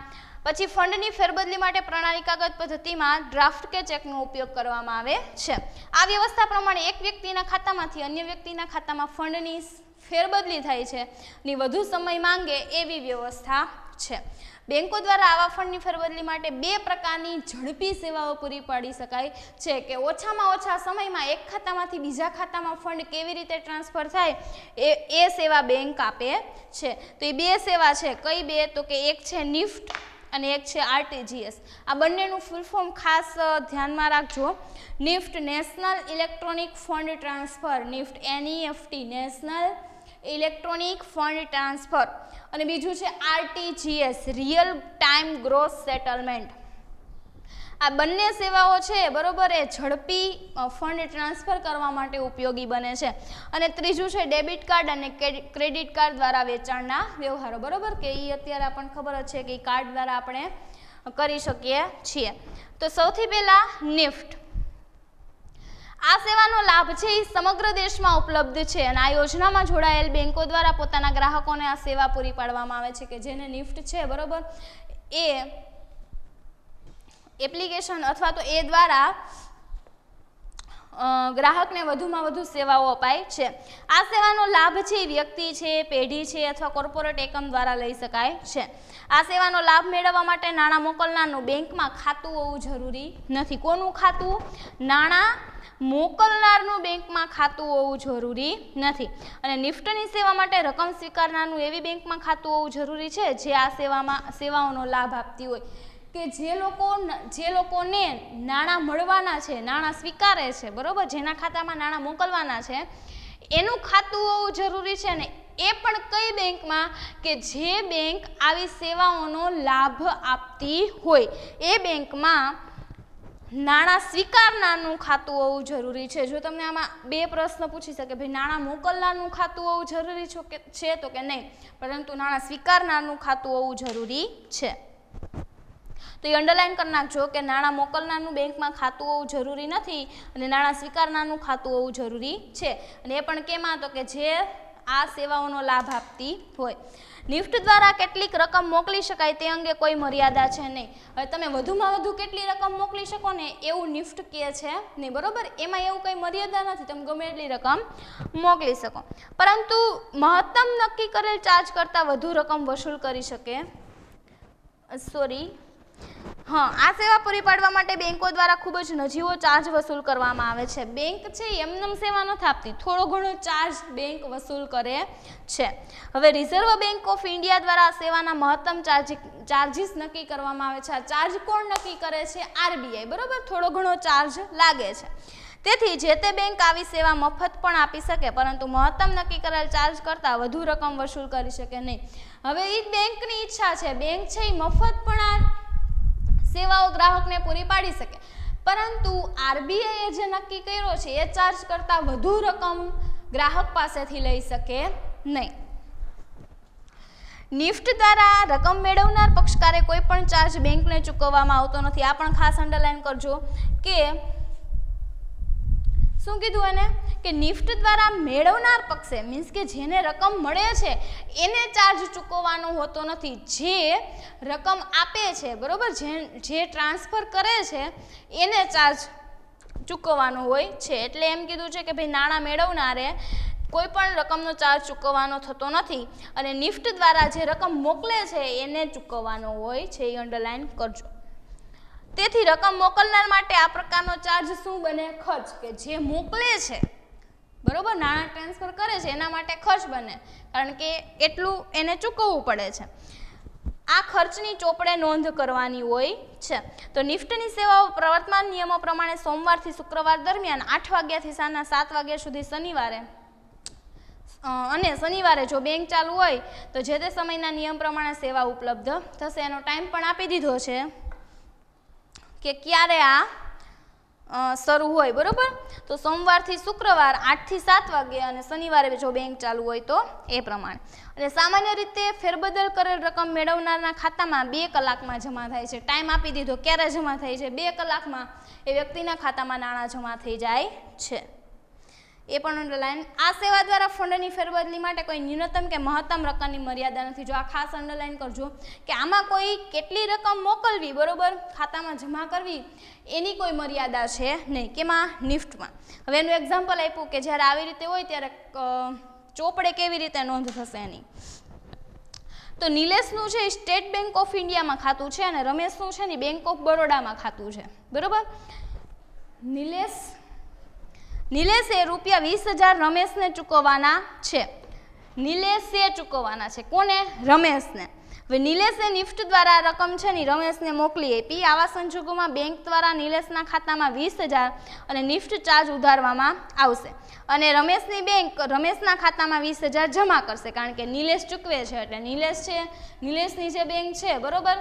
પછી ફંડની ફેરબદલી માટે પ્રમાણિકાગત પદ્ધતિમાં ડ્રાફ્ટ કે ચેકનો ઉપયોગ કરવામાં આવે છે. આ વ્યવસ્થા પ્રમાણે એક વ્યક્તિના ખાતામાંથી અન્ય વ્યક્તિના ખાતામાં ફંડની ફેરબદલી થાય છે ની વધુ સમય માંગે એવી વ્યવસ્થા છે. બેંકો દ્વારા આવા ફંડની ફેરબદલી માટે 2 પ્રકારની ઝડપી સેવાઓ પૂરી પાડી શકાય છે કે ઓછામાં ઓછા સમયમાં એક ખાતામાંથી બીજા ખાતામાં ફંડ કેવી રીતે ટ્રાન્સફર થાય એ સેવા બેંક આપે છે. તો એ 2 સેવા છે. કઈ 2? તો કે એક છે નિફ્ટ અને એક છે આરટીજીએસ. આ બંનેનું ફૂલ ફોર્મ ખાસ ધ્યાનમાં રાખજો. NIFT national electronic fund transfer, NIFT NEFT national electronic fund transfer, અને બીજું છે RTGS real time gross settlement. આ બંને સેવાઓ છે, બરોબર, એ ઝડપી ફંડ ટ્રાન્સફર કરવા માટે ઉપયોગી બને છે. અને ત્રીજું છે ડેબિટ કાર્ડ અને ક્રેડિટ કાર્ડ દ્વારા વેચાણના વ્યવહારો, બરોબર, કે એ અત્યારે આપણને ખબર જ છે કે એ કાર્ડ દ્વારા આપણે કરી શકીએ છીએ. તો સૌથી પહેલા નિફ્ટ. આ સેવાનો લાભ છે એ સમગ્ર દેશમાં ઉપલબ્ધ છે અને આ યોજનામાં જોડાયેલ બેંકો દ્વારા પોતાના ગ્રાહકોને આ સેવા પૂરી પાડવામાં આવે છે. કે જેને નિફ્ટ છે, બરોબર, એ એપ્લિકેશન અથવા તો એ દ્વારા ગ્રાહકને વધુમાં વધુ સેવાઓ અપાય છે. આ સેવાનો લાભ છે વ્યક્તિ છે, પેઢી છે અથવા કોર્પોરેટ એકમ દ્વારા લઈ શકાય છે. આ સેવાનો લાભ મેળવવા માટે નાણાં મોકલનારનું બેંકમાં ખાતું હોવું જરૂરી નથી. કોનું ખાતું? નાણાં મોકલનારનું બેંકમાં ખાતું હોવું જરૂરી નથી. અને નિફ્ટની સેવા માટે રકમ સ્વીકારનારનું એવી બેંકમાં ખાતું હોવું જરૂરી છે જે આ સેવાઓનો લાભ આપતી હોય. કે જે લોકોને નાણાં મળવાના છે, નાણાં સ્વીકારે છે, બરોબર, જેના ખાતામાં નાણાં મોકલવાના છે, એનું ખાતું હોવું જરૂરી છે ને એ પણ કઈ બેંકમાં કે જે બેંક આવી સેવાઓનો લાભ આપતી હોય એ બેંકમાં નાણાં સ્વીકારનારનું ખાતું હોવું જરૂરી છે. જો તમને આમાં બે પ્રશ્ન પૂછી શકે, ભાઈ નાણાં મોકલનારનું ખાતું હોવું જરૂરી છે તો કે નહીં, પરંતુ નાણાં સ્વીકારનારનું ખાતું હોવું જરૂરી છે. તો એ અંડરલાઈન કરી નાખજો કે નાણાં મોકલનારનું બેંકમાં ખાતું હોવું જરૂરી નથી અને નાણાં સ્વીકારનારનું ખાતું હોવું જરૂરી છે. અને એ પણ કેમાં, તો કે જે આ સેવાઓનો લાભ આપતી હોય. નિફ્ટ દ્વારા કેટલીક રકમ મોકલી શકાય તે અંગે કોઈ મર્યાદા છે નહીં. હવે તમે વધુમાં વધુ કેટલી રકમ મોકલી શકો ને એવું નિફ્ટ કહે છે નહીં, બરોબર. એમાં એવું કંઈ મર્યાદા નથી, તમે ગમે એટલી રકમ મોકલી શકો, પરંતુ મહત્તમ નક્કી કરેલ ચાર્જ કરતાં વધુ રકમ વસૂલ કરી શકે. હા, આ સેવા પૂરી પાડવા માટે બેંકો દ્વારા ખૂબ જ નજીવો ચાર્જ વસૂલ કરવામાં આવે છે. બેંક છે એમનેમ સેવા નથી આપતી, થોડો ઘણો ચાર્જ બેંક વસૂલ કરે છે. હવે રિઝર્વ બેંક ઓફ ઇન્ડિયા દ્વારા સેવાના મહત્તમ ચાર્જીસ નક્કી કરવામાં આવે છે. આ ચાર્જ કોણ નક્કી કરે છે? આરબીઆઈ, બરોબર. થોડો ઘણો ચાર્જ લાગે છે. તેથી જે તે બેંક આવી સેવા મફત પણ આપી શકે, પરંતુ મહત્તમ નક્કી કરેલ ચાર્જ કરતાં વધુ રકમ વસૂલ કરી શકે નહીં. હવે એ બેંકની ઈચ્છા છે, બેંક છે એ મફત પણ સેવાઓ ગ્રાહકને પૂરી પાડી શકે, પરંતુ આરબીઆઈએ જે નક્કી કર્યો છે એ ચાર્જ કરતાં વધુ રકમ ગ્રાહક પાસેથી લઈ શકે નહીં. નિફ્ટ દ્વારા રકમ મેળવનાર પક્ષકારે કોઈ પણ ચાર્જ બેંકને ચૂકવવામાં આવતો નથી. આ પણ ખાસ અંડરલાઈન કરજો કે શું કીધું એને, કે નિફ્ટ દ્વારા મેળવનાર પક્ષે મીન્સ કે જેને રકમ મળે છે એને ચાર્જ ચૂકવવાનો હોતો નથી. જે રકમ આપે છે, બરોબર, જે ટ્રાન્સફર કરે છે એને ચાર્જ ચૂકવવાનો હોય છે. એટલે એમ કીધું છે કે ભાઈ નાણાં મેળવનારે કોઈ પણ રકમનો ચાર્જ ચૂકવવાનો થતો નથી અને નિફ્ટ દ્વારા જે રકમ મોકલે છે એને ચૂકવવાનો હોય છે. એ અંડરલાઈન કરજો. તેથી રકમ મોકલનાર માટે આ પ્રકારનો ચાર્જ શું બને? ખર્ચ. કે જે મોકલે છે, બરોબર, નાણાં ટ્રાન્સફર કરે છે એના માટે ખર્ચ બને, કારણ કે એટલું એને ચૂકવવું પડે છે. આ ખર્ચની ચોપડે નોંધ કરવાની હોય છે. તો નિફ્ટની સેવાઓ પ્રવર્તમાન નિયમો પ્રમાણે સોમવારથી શુક્રવાર દરમિયાન 8 વાગ્યાથી સાંજના 7 વાગ્યા સુધી શનિવારે અને શનિવારે જો બેંક ચાલુ હોય તો જે તે સમયના નિયમ પ્રમાણે સેવા ઉપલબ્ધ થશે. એનો ટાઈમ પણ આપી દીધો છે કે ક્યારે આ શરૂ હોય, બરોબર. તો સોમવારથી શુક્રવાર 8 થી 7 વાગે અને શનિવારે જો બેંક ચાલુ હોય તો એ પ્રમાણે. અને સામાન્ય રીતે ફેરબદલ કરેલ રકમ મેળવનારના ખાતામાં 2 કલાકમાં જમા થાય છે. ટાઈમ આપી દીધો ક્યારે જમા થાય છે, 2 કલાકમાં એ વ્યક્તિના ખાતામાં નાણાં જમા થઈ જાય છે. એ પણ અંડરલાઈન. આ સેવા દ્વારા ફંડની ફેરબદલી માટે કોઈ ન્યૂનતમ કે મહત્તમ રકમની મર્યાદા નથી. જો આ ખાસ અંડરલાઈન કરજો કે આમાં કોઈ કેટલી રકમ મોકલવી, બરોબર, ખાતામાં જમા કરવી એની કોઈ મર્યાદા છે નહીં. કેમાં? નિફ્ટમાં. હવે એનું એક્ઝામ્પલ આપ્યું કે જ્યારે આવી રીતે હોય ત્યારે ચોપડે કેવી રીતે નોંધ થશે એની. તો નિલેશનું છે સ્ટેટ બેંક ઓફ ઇન્ડિયામાં ખાતું છે અને રમેશનું છે ને બેંક ઓફ બરોડામાં ખાતું છે, બરોબર. નિલેશે રૂપિયા 20,000 રમેશને ચૂકવવાના છે. નિલેશે ચૂકવવાના છે કોને? રમેશને. હવે નિલેશે નિફ્ટ દ્વારા રકમ છે ને રમેશને મોકલી આપી. આવા સંજોગોમાં બેંક દ્વારા નિલેશના ખાતામાં 20,000 અને નિફ્ટ ચાર્જ ઉધારવામાં આવશે અને રમેશની બેંક રમેશના ખાતામાં 20,000 જમા કરશે, કારણ કે નિલેશ ચૂકવે છે એટલે નિલેશ છે, નિલેશની જે બેંક છે, બરોબર,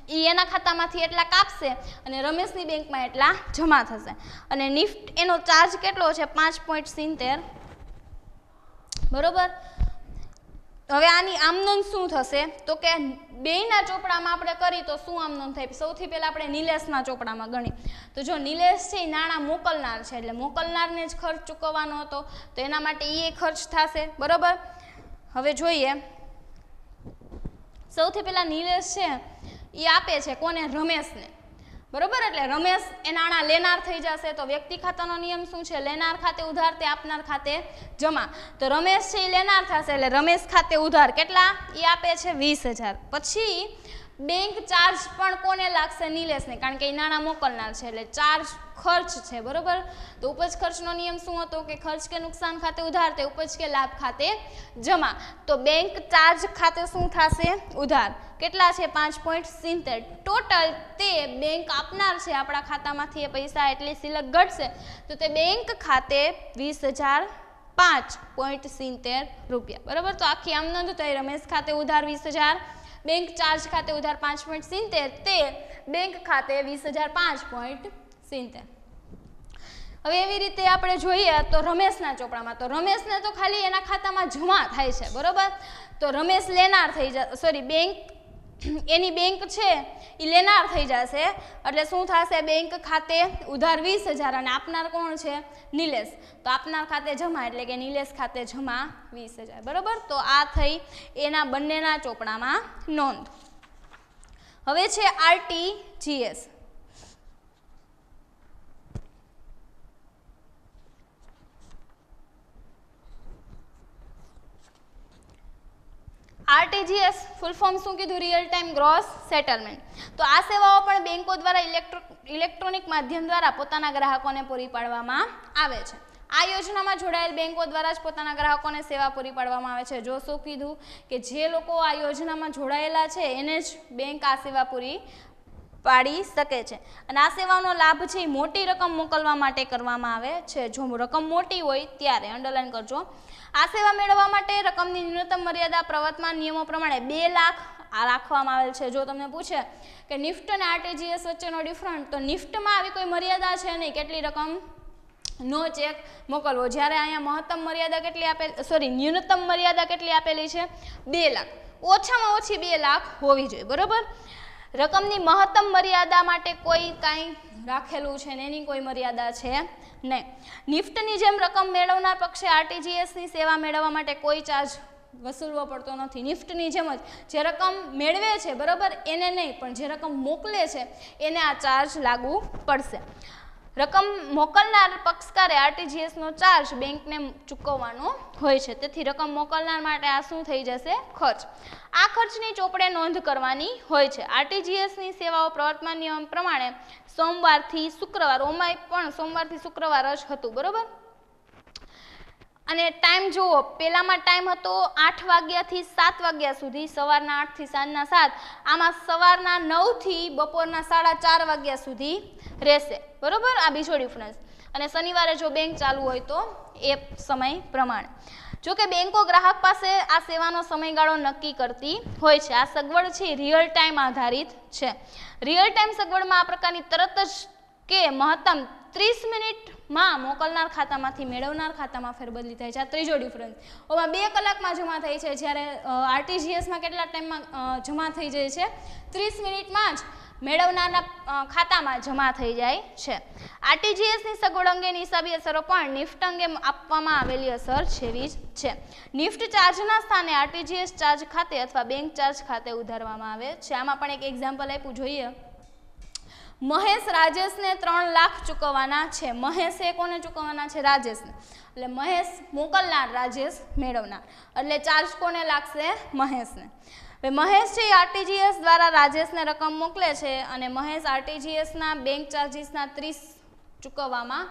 એ એના ખાતામાંથી એટલા કાપશે અને રમેશની બેંકમાં એટલા જમા થશે. અને નિફ્ટ એનો ચાર્જ કેટલો છે? 5.70, બરોબર. હવે આની આમનોંધ શું થશે? તો કે બેયના ચોપડામાં આપણે કરી તો શું આમનોંધ થાય? સૌથી પહેલાં આપણે નિલેશના ચોપડામાં ગણી તો જો નિલેશ છે એ નાણાં મોકલનાર છે એટલે મોકલનારને જ ખર્ચ ચૂકવવાનો હતો તો એના માટે એ ખર્ચ થશે, બરોબર. હવે જોઈએ, સૌથી પહેલાં નિલેશ છે એ આપે છે કોને? રમેશને, બરોબર. એટલે રમેશ એ નાણાં લેનાર થઈ જશે. તો વ્યક્તિ ખાતાનો નિયમ શું છે? લેનાર ખાતે ઉધાર તે આપનાર ખાતે જમા. તો રમેશ છે એ લેનાર થશે એટલે રમેશ ખાતે ઉધાર કેટલા? એ આપે છે 20,000. પછી બેંક ચાર્જ પણ કોને લાગશે? નિલેશને, કારણ કે એ નાણાં મોકલનાર છે એટલે ચાર્જ ખર્ચ છે, બરોબર. તો ઉપજ ખર્ચનો નિયમ શું હતો કે ખર્ચ કે નુકસાન ખાતે ઉધાર તે ઉપજ કે લાભ ખાતે જમા. તો બેંક ચાર્જ ખાતે શું થશે? ઉધાર. કેટલા છે? 5.70. ટોટલ તે બેંક આપનાર છે આપણા ખાતામાંથી એ પૈસા એટલી સિલક ઘટશે તો તે બેંક ખાતે 20,000 5.70 રૂપિયા, બરાબર. તો આખી આમ નોંધ થઈ, રમેશ ખાતે ઉધાર 20,000, બેંક ચાર્જ ખાતે ઉધાર 5.70, તે બેંક ખાતે 20,000 5.70. હવે એવી રીતે આપણે જોઈએ તો રમેશના ચોપડામાં, તો રમેશને તો ખાલી એના ખાતામાં જમા થાય છે, બરોબર. તો રમેશ લેનાર થઈ જશે, સોરી બેંક એની બેંક છે એ લેનાર થઈ જશે, એટલે શું થશે, બેંક ખાતે ઉધાર 20,000 અને આપનાર કોણ છે, નિલેશ. તો આપનાર ખાતે જમા એટલે કે નિલેશ ખાતે જમા 20,000, બરોબર. તો આ થઈ એના બંનેના ચોપડામાં નોંધ. હવે છે આરટીજીએસ. આરટીજીએસ ફૂલ ફોર્મ શું કીધું, રિયલ ટાઈમ ગ્રોસ સેટલમેન્ટ. તો આ સેવાઓ પણ બેંકો દ્વારા ઇલેક્ટ્રોનિક માધ્યમ દ્વારા પોતાના ગ્રાહકોને પૂરી પાડવામાં આવે છે. આ યોજનામાં જોડાયેલ બેંકો દ્વારા જ પોતાના ગ્રાહકોને સેવા પૂરી પાડવામાં આવે છે. જો શું કીધું કે જે લોકો આ યોજનામાં જોડાયેલા છે એને જ બેંક આ સેવા પૂરી પાડી શકે છે. અને આ સેવાનો લાભ છે એ મોટી રકમ મોકલવા માટે કરવામાં આવે છે. જો રકમ મોટી હોય ત્યારે અંડરલાઈન કરજો. આ સેવા મેળવવા માટે રકમની ન્યૂનતમ મર્યાદા પ્રવર્તમાન નિયમો પ્રમાણે 2 લાખ રાખવામાં આવેલ છે. જો તમને પૂછે કે નિફ્ટ અને આરટીજીએસ વચ્ચેનો ડિફરન્ટ, તો નિફ્ટમાં આવી કોઈ મર્યાદા છે નહીં, કેટલી રકમ નો ચેક મોકલવો. જ્યારે અહીંયા મહત્તમ મર્યાદા કેટલી આપેલ, સોરી ન્યૂનતમ મર્યાદા કેટલી આપેલી છે, 2 લાખ. ઓછામાં ઓછી 2 લાખ હોવી જોઈએ, બરોબર. રકમની મહત્તમ મર્યાદા માટે કોઈ કાંઈ રાખેલું છે ને એની કોઈ મર્યાદા છે નહીં. નિફ્ટની જેમ રકમ મેળવનાર પક્ષે આરટીજીએસની સેવા મેળવવા માટે કોઈ ચાર્જ વસૂલવો પડતો નથી. નિફ્ટની જેમ જ જે રકમ મેળવે છે, બરાબર, એને નહીં, પણ જે રકમ મોકલે છે એને આ ચાર્જ લાગુ પડશે. રકમ મોકલનાર પક્ષકારે આરટીજીએસનો ચાર્જ બેંકને ચૂકવવાનો હોય છે. તેથી રકમ મોકલનાર માટે આ શું થઈ જશે, ખર્ચ. આ ખર્ચની ચોપડે નોંધ કરવાની હોય છે. આરટીજીએસની સેવાઓ પ્રવર્તમાન નિયમ પ્રમાણે સોમવારથી શુક્રવાર, ઓમાં પણ સોમવારથી શુક્રવાર જ હતું, બરોબર. અને ટાઈમ જુઓ, પહેલામાં ટાઈમ હતો 8 વાગ્યાથી 7 વાગ્યા સુધી, સવારના 8 થી સાંજના 7. આમાં સવારના 9 થી બપોરના 4:30 વાગ્યા સુધી રહેશે, બરોબર. આ બીજો ડિફરન્સ. અને શનિવારે જો બેંક ચાલુ હોય તો એ સમય પ્રમાણે. જો કે બેંકો ગ્રાહક પાસે આ સેવાનો સમયગાળો નક્કી કરતી હોય છે. આ સગવડ છે રિયલ ટાઈમ આધારિત છે. રિયલ ટાઈમ સગવડમાં આ પ્રકારની તરત જ કે મહત્તમ 30 મિનિટમાં મોકલનાર ખાતામાંથી મેળવનાર ખાતામાં ફેરબદલી થાય છે. આ ત્રીજો ડિફરન્સ. ઓમાં 2 કલાકમાં જમા થઈ છે, જ્યારે આરટીજીએસમાં કેટલા ટાઈમમાં જમા થઈ જાય છે, 30 મિનિટમાં જ મેળવનારના ખાતામાં જમા થઈ જાય છે. આરટીજીએસની સગવડ અંગેની હિસાબી અસરો પણ નિફ્ટ અંગે આપવામાં આવેલી અસર જેવી જ છે. નિફ્ટ ચાર્જના સ્થાને આરટીજીએસ ચાર્જ ખાતે અથવા બેંક ચાર્જ ખાતે ઉધારવામાં આવે છે. આમાં પણ એક એક્ઝામ્પલ આપ્યું જોઈએ. મહેશ રાજેશને 3 લાખ ચૂકવવાના છે. મહેશે કોને ચૂકવવાના છે, રાજેશને. એટલે મહેશ મોકલનાર, રાજેશ મેળવનાર, એટલે ચાર્જ કોને લાગશે, મહેશને. હવે મહેશ છે આરટીજીએસ દ્વારા રાજેશને રકમ મોકલે છે અને મહેશ આરટીજીએસના બેંક ચાર્જીસના 30 ચૂકવવામાં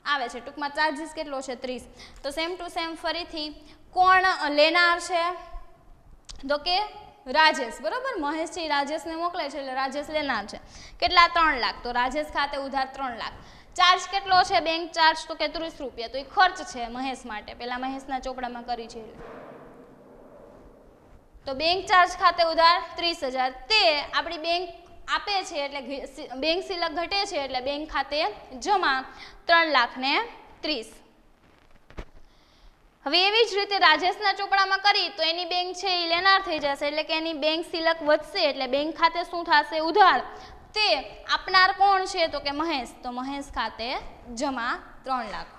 આવે છે. ટૂંકમાં ચાર્જીસ કેટલો છે, 30. તો સેમ ટુ સેમ ફરીથી કોણ લેનાર છે, તો કે રાજેશ, બરોબર. મહેશ છે રાજેશને મોકલે છે એટલે રાજેશ લેનાર છે. કેટલા, 3 લાખ. તો રાજેશ ખાતે ઉધાર 3 લાખ. ચાર્જ કેટલો છે, બેંક ચાર્જ, તો કે 30 રૂપિયા. તો એ ખર્ચ છે મહેશ માટે, પેલા મહેશના ચોપડામાં કરી છે. તો બેંક ચાર્જ ખાતે ઉધાર 30,000. તે આપણી બેંક આપે છે એટલે બેંક સિલક ઘટે છે એટલે બેંક ખાતે જમા 3,30,000. હવે એવી જ રીતે રાજેશના ચોપડામાં કરી તો એની બેંક છે એ લેનાર થઈ જશે, એટલે કે એની બેંક સિલક વધશે એટલે બેંક ખાતે શું થશે, ઉધાર. તે આપનાર કોણ છે, તો કે મહેશ. તો મહેશ ખાતે જમા 3 લાખ.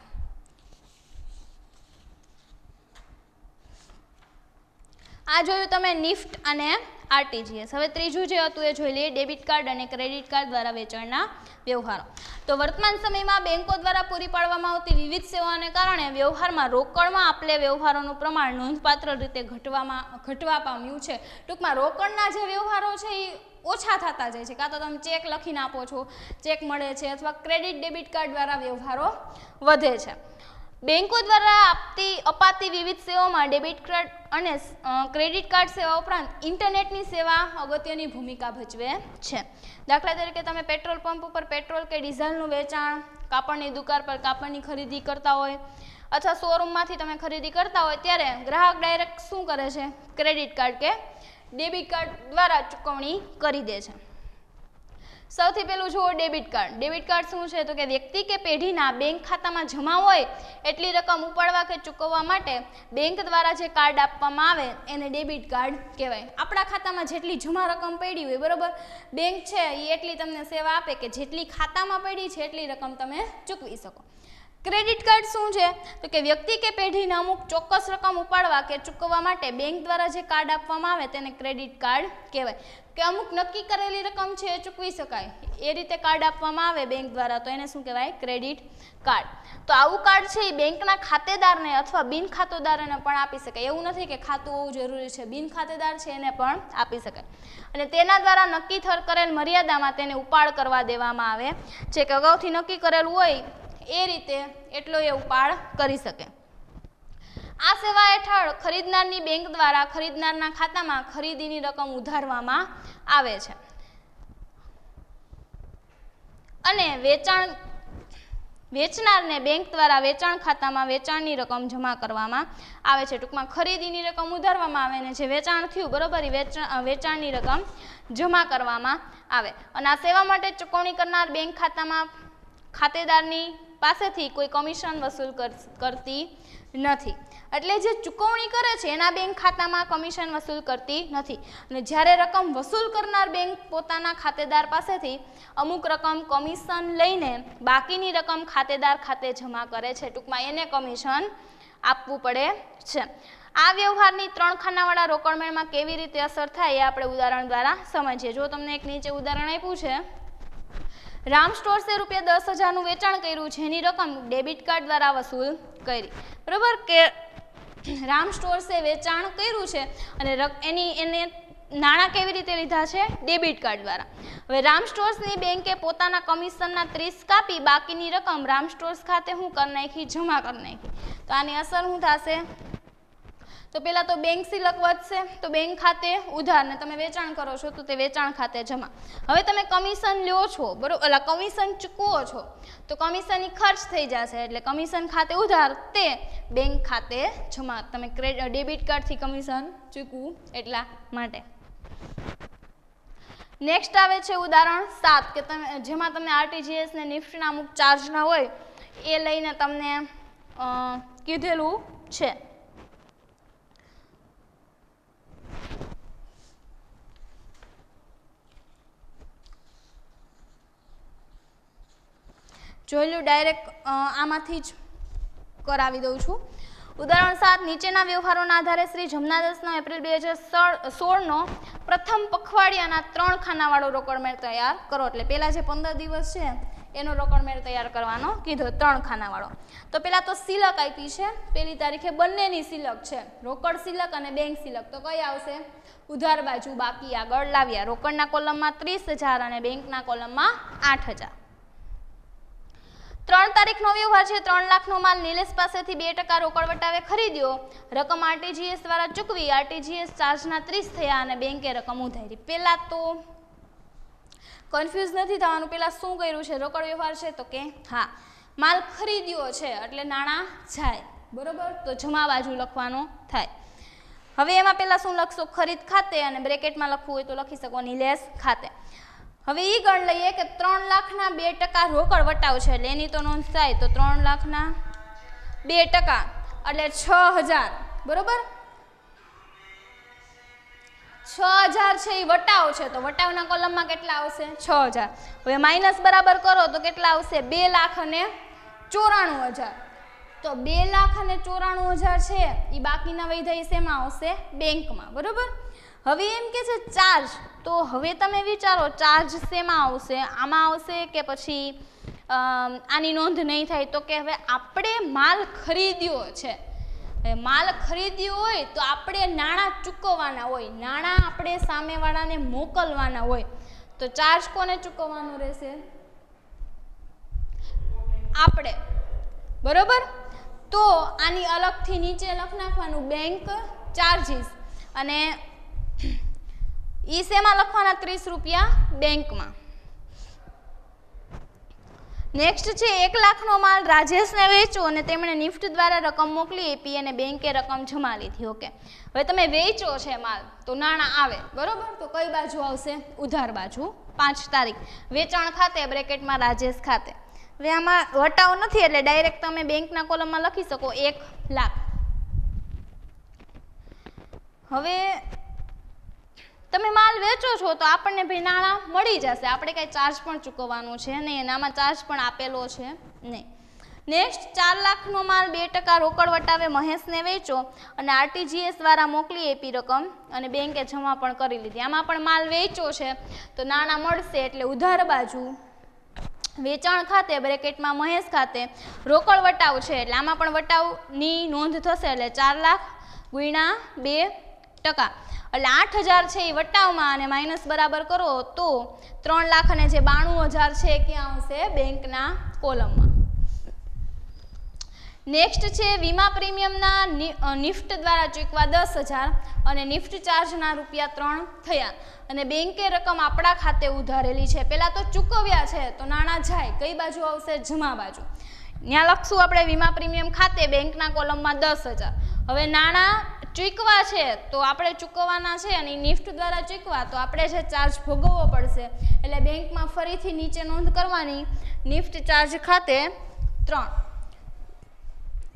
આ જોયું તમે નિફ્ટ અને આરટીજીએસ. હવે ત્રીજું જે હતું એ જોઈ લઈએ, ડેબિટ કાર્ડ અને ક્રેડિટ કાર્ડ દ્વારા વેચાણના વ્યવહારો. તો વર્તમાન સમયમાં બેંકો દ્વારા પૂરી પાડવામાં આવતી વિવિધ સેવાઓને કારણે વ્યવહારમાં રોકડમાં આપલે વ્યવહારોનું પ્રમાણ નોંધપાત્ર રીતે ઘટવા પામ્યું છે. ટૂંકમાં રોકડના જે વ્યવહારો છે એ ઓછા થતા જાય છે. કાં તો તમે ચેક લખીને આપો છો, ચેક મળે છે, અથવા ક્રેડિટ ડેબિટ કાર્ડ દ્વારા વ્યવહારો વધે છે. બેંકો દ્વારા અપાતી વિવિધ સેવાઓમાં ડેબિટ કાર્ડ અને ક્રેડિટ કાર્ડ સેવા ઉપરાંત ઇન્ટરનેટની સેવા અગત્યની ભૂમિકા ભજવે છે. દાખલા તરીકે તમે પેટ્રોલ પંપ ઉપર પેટ્રોલ કે ડીઝલનું વેચાણ, કાપડની દુકાન પર કાપડની ખરીદી કરતા હોય, અથવા શોરૂમમાંથી તમે ખરીદી કરતા હોય ત્યારે ગ્રાહક ડાયરેક્ટ શું કરે છે, ક્રેડિટ કાર્ડ કે ડેબિટ કાર્ડ દ્વારા ચૂકવણી કરી દે છે. સૌથી પહેલું જુઓ ડેબિટ કાર્ડ. ડેબિટ કાર્ડ શું છે તો કે વ્યક્તિ કે પેઢીના બેંક ખાતામાં જમા હોય એટલી રકમ ઉપાડવા કે ચૂકવવા માટે બેંક દ્વારા જે કાર્ડ આપવામાં આવે એને ડેબિટ કાર્ડ કહેવાય. આપણા ખાતામાં જેટલી જમા રકમ પડી હોય, બરોબર, બેંક છે એ એટલી તમને સેવા આપે કે જેટલી ખાતામાં પડી છે એટલી રકમ તમે ચૂકવી શકો. ક્રેડિટ કાર્ડ શું છે તો કે વ્યક્તિ કે પેઢીને અમુક ચોક્કસ રકમ ઉપાડવા કે ચૂકવવા માટે બેંક દ્વારા જે કાર્ડ આપવામાં આવે તેને ક્રેડિટ કાર્ડ કહેવાય. કે અમુક નક્કી કરેલી રકમ છે એ ચૂકવી શકાય એ રીતે કાર્ડ આપવામાં આવે બેંક દ્વારા તો એને શું કહેવાય, ક્રેડિટ કાર્ડ. તો આવું કાર્ડ છે એ બેંકના ખાતેદારને અથવા બિન ખાતેદારોને પણ આપી શકાય. એવું નથી કે ખાતું હોવું જરૂરી છે, બિન ખાતેદાર છે એને પણ આપી શકાય. અને તેના દ્વારા નક્કી કરેલ મર્યાદામાં તેને ઉપાડ કરવા દેવામાં આવે છે કે અગાઉથી નક્કી કરેલું હોય એ રીતે એટલો એ ઉપાડ કરી શકે. આ સેવા હેઠળ ખરીદનારની બેંક દ્વારા ખરીદનારના ખાતામાં ખરીદીની રકમ ઉધારવામાં આવે છે અને વેચનારને બેંક દ્વારા વેચાણ ખાતામાં વેચાણની રકમ જમા કરવામાં આવે છે. ટૂંકમાં ખરીદીની રકમ ઉધારવામાં આવે અને જે વેચાણ થયું, બરોબર, વેચાણની રકમ જમા કરવામાં આવે. અને આ સેવા માટે ચૂકવણી કરનાર બેંક ખાતામાં ખાતેદારની પાસેથી કોઈ કમિશન વસૂલ કરતી નથી. એટલે જે ચૂકવણી કરે છે એના બેંક ખાતામાં કમિશન વસૂલ કરતી નથી. અને જ્યારે રકમ વસૂલ કરનાર બેંક પોતાના ખાતેદાર પાસેથી અમુક રકમ કમિશન લઈને બાકીની રકમ ખાતેદાર ખાતે જમા કરે છે. ટૂંકમાં એને કમિશન આપવું પડે છે. આ વ્યવહારની 3 ખાનાવાળા રોકડમેળમાં કેવી રીતે અસર થાય એ આપણે ઉદાહરણ દ્વારા સમજીએ. જો તમને એક નીચે ઉદાહરણ આપ્યું છે, રામ સ્ટોર્સે ₹10,000નું વેચાણ કર્યું છે, એની રકમ ડેબિટ કાર્ડ દ્વારા વસૂલ કરી. બરોબર, કે રામ સ્ટોર્સે વેચાણ કર્યું છે અને એને નાણાં કેવી રીતે લીધા છે, ડેબિટ કાર્ડ દ્વારા. હવે રામ સ્ટોર્સની બેંકે પોતાના કમિશનના 30 કાપી બાકીની રકમ રામ સ્ટોર્સ ખાતે શું કરી નાખી, જમા કરી નાખી. તો આની અસર શું થશે, તો પહેલાં તો બેંક સિલક વધશે, તો બેંક ખાતે ઉધાર, ને તમે વેચાણ કરો છો તો તે વેચાણ ખાતે જમા. હવે તમે કમિશન લ્યો છો, બરોબર, કમિશન ચૂકવો છો તો કમિશનની ખર્ચ થઈ જશે એટલે કમિશન ખાતે ઉધાર, તે બેંક ખાતે જમા. તમે ડેબિટ કાર્ડથી કમિશન ચૂકવું એટલા માટે. નેક્સ્ટ આવે છે ઉદાહરણ 7 કે જેમાં તમને આરટીજીએસ ને નિફ્ટના અમુક ચાર્જના હોય એ લઈને તમને કીધેલું છે. જોઈ લો, ડાયરેક્ટ આમાંથી જ કરાવી દઉં છું. ઉદાહરણ 7, નીચેના વ્યવહારોના આધારે શ્રી જમના 10 એપ્રિલ 2016નો પ્રથમ પખવાડિયાના 3 ખાનાવાળો રોકડમેળ તૈયાર કરો. એટલે પહેલા જે 15 દિવસ છે એનો રોકડમેળ તૈયાર કરવાનો કીધો, 3 ખાનાવાળો. તો પહેલા તો સિલક આપી છે, પહેલી તારીખે બંનેની સિલક છે, રોકડ સિલક અને બેંક સિલક. તો કઈ આવશે, ઉધાર બાજુ બાકી આગળ લાવ્યા. રોકડના કોલમમાં 30,000 અને બેંકના કોલમમાં 8,000. 3 તારીખનો વ્યવહાર છે, 3 લાખનો માલ નિલેશ પાસેથી 2% રોકડ વટાવે ખરીદ્યો, રકમ આરટીજીએસ દ્વારા ચૂકવી, આરટીજીએસ ચાર્જના 30 થયા અને બેંકે રકમ ઉધારી. પહેલા તો કન્ફ્યુઝ નથી થવાનું, પહેલા શું કર્યું છે, રોકડ વ્યવહાર છે તો કે હા, માલ ખરીદ્યો છે એટલે નાણાં જાય, બરોબર, તો જમા બાજુ લખવાનો થાય. હવે એમાં પહેલા શું લખશો, ખરીદ ખાતે, અને બ્રેકેટમાં લખવું હોય તો લખી શકો નિલેશ ખાતે. હવે એ ગણ લઈએ કે 3 લાખના 2% રોકડ વટાવ છે એટલે એની તો નોંધ થાય. તો 3 લાખના 2% એટલે 6,000, બરોબર, 6,000 છે એ વટાવ છે, તો વટાવના કોલમમાં કેટલા આવશે, 6,000. હવે માઇનસ બરાબર કરો તો કેટલા આવશે, 2,94,000. તો 2,94,000 છે એ બાકીના વૈધા શેમાં આવશે, બેંકમાં, બરોબર. હવે એમ કે છે ચાર્જ, તો હવે તમે વિચારો ચાર્જ શેમાં આવશે, આમાં આવશે કે પછી આની નોંધ નહીં થાય. તો કે હવે આપણે માલ ખરીદ્યો છે, માલ ખરીદ્યો હોય તો આપણે નાણાં ચૂકવવાના હોય, નાણાં આપણે સામેવાળાને મોકલવાના હોય, તો ચાર્જ કોને ચૂકવવાનો રહેશે, આપણે, બરોબર. તો આની અલગથી નીચે લખ નાખવાનું બેંક ચાર્જીસ, અને ઈ શેમાં લખવાના, 30 રૂપિયા બેંકમાં. નેક્સ્ટ છે 1 લાખનો માલ રાજેશને વેચો અને તેમણે નિફ્ટ દ્વારા રકમ મોકલી આપી અને બેંકે રકમ જમા લીધી. ઓકે, હવે તમે વેચો છે માલ તો નાણાં આવે, બરોબર. તો કઈ બાજુ આવશે? ઉધાર બાજુ. 5 તારીખ વેચાણ ખાતે બ્રેકેટમાં રાજેશ ખાતે. હવે આમાં વટાવ નથી એટલે ડાયરેક્ટ તમે બેંકના કોલમમાં લખી શકો 1 લાખ. હવે તમે માલ વેચો છો તો આપણને ભાઈ નાણાં મળી જશે, આપણે કાંઈ ચાર્જ પણ ચૂકવવાનું છે નહીં અને આમાં ચાર્જ પણ આપેલો છે નહીં. નેક્સ્ટ 4 લાખનો માલ 2% રોકડ વટાવે મહેશને વેચો અને આરટીજીએસ દ્વારા મોકલી આપી રકમ અને બેંકે જમા પણ કરી લીધી. આમાં પણ માલ વેચો છે તો નાણાં મળશે એટલે ઉધાર બાજુ વેચાણ ખાતે બ્રેકેટમાં મહેશ ખાતે રોકડ વટાવ છે એટલે આમાં પણ વટાવની નોંધ થશે એટલે 4 લાખ ગુણ્યા 2%. એટલે 8,000 છે એ વટાવમાં અને માઇનસ બરાબર કરો તો 3 લાખ અને જે 92,000 છે એ ક્યાં આવશે? બેંકના કોલમમાં. નેક્સ્ટ છે વીમા પ્રીમિયમના નિફ્ટ દ્વારા ચૂકવા 10,000 અને નિફ્ટ ચાર્જના ₹3 થયા અને બેંકે રકમ આપણા ખાતે ઉધારેલી છે. પહેલાં તો ચૂકવ્યા છે તો નાણાં જાય, કઈ બાજુ આવશે? જમા બાજુ. ત્યાં લખશું આપણે વીમા પ્રીમિયમ ખાતે બેંકના કોલમમાં 10,000. હવે નાણાં ચૂકવા છે તો આપણે ચૂકવવાના છે અને નિફ્ટ દ્વારા ચૂકવા તો આપણે જે ચાર્જ ભોગવવો પડશે એટલે બેંકમાં ફરીથી નીચે નોંધ કરવાની નિફ્ટ ચાર્જ ખાતે 3.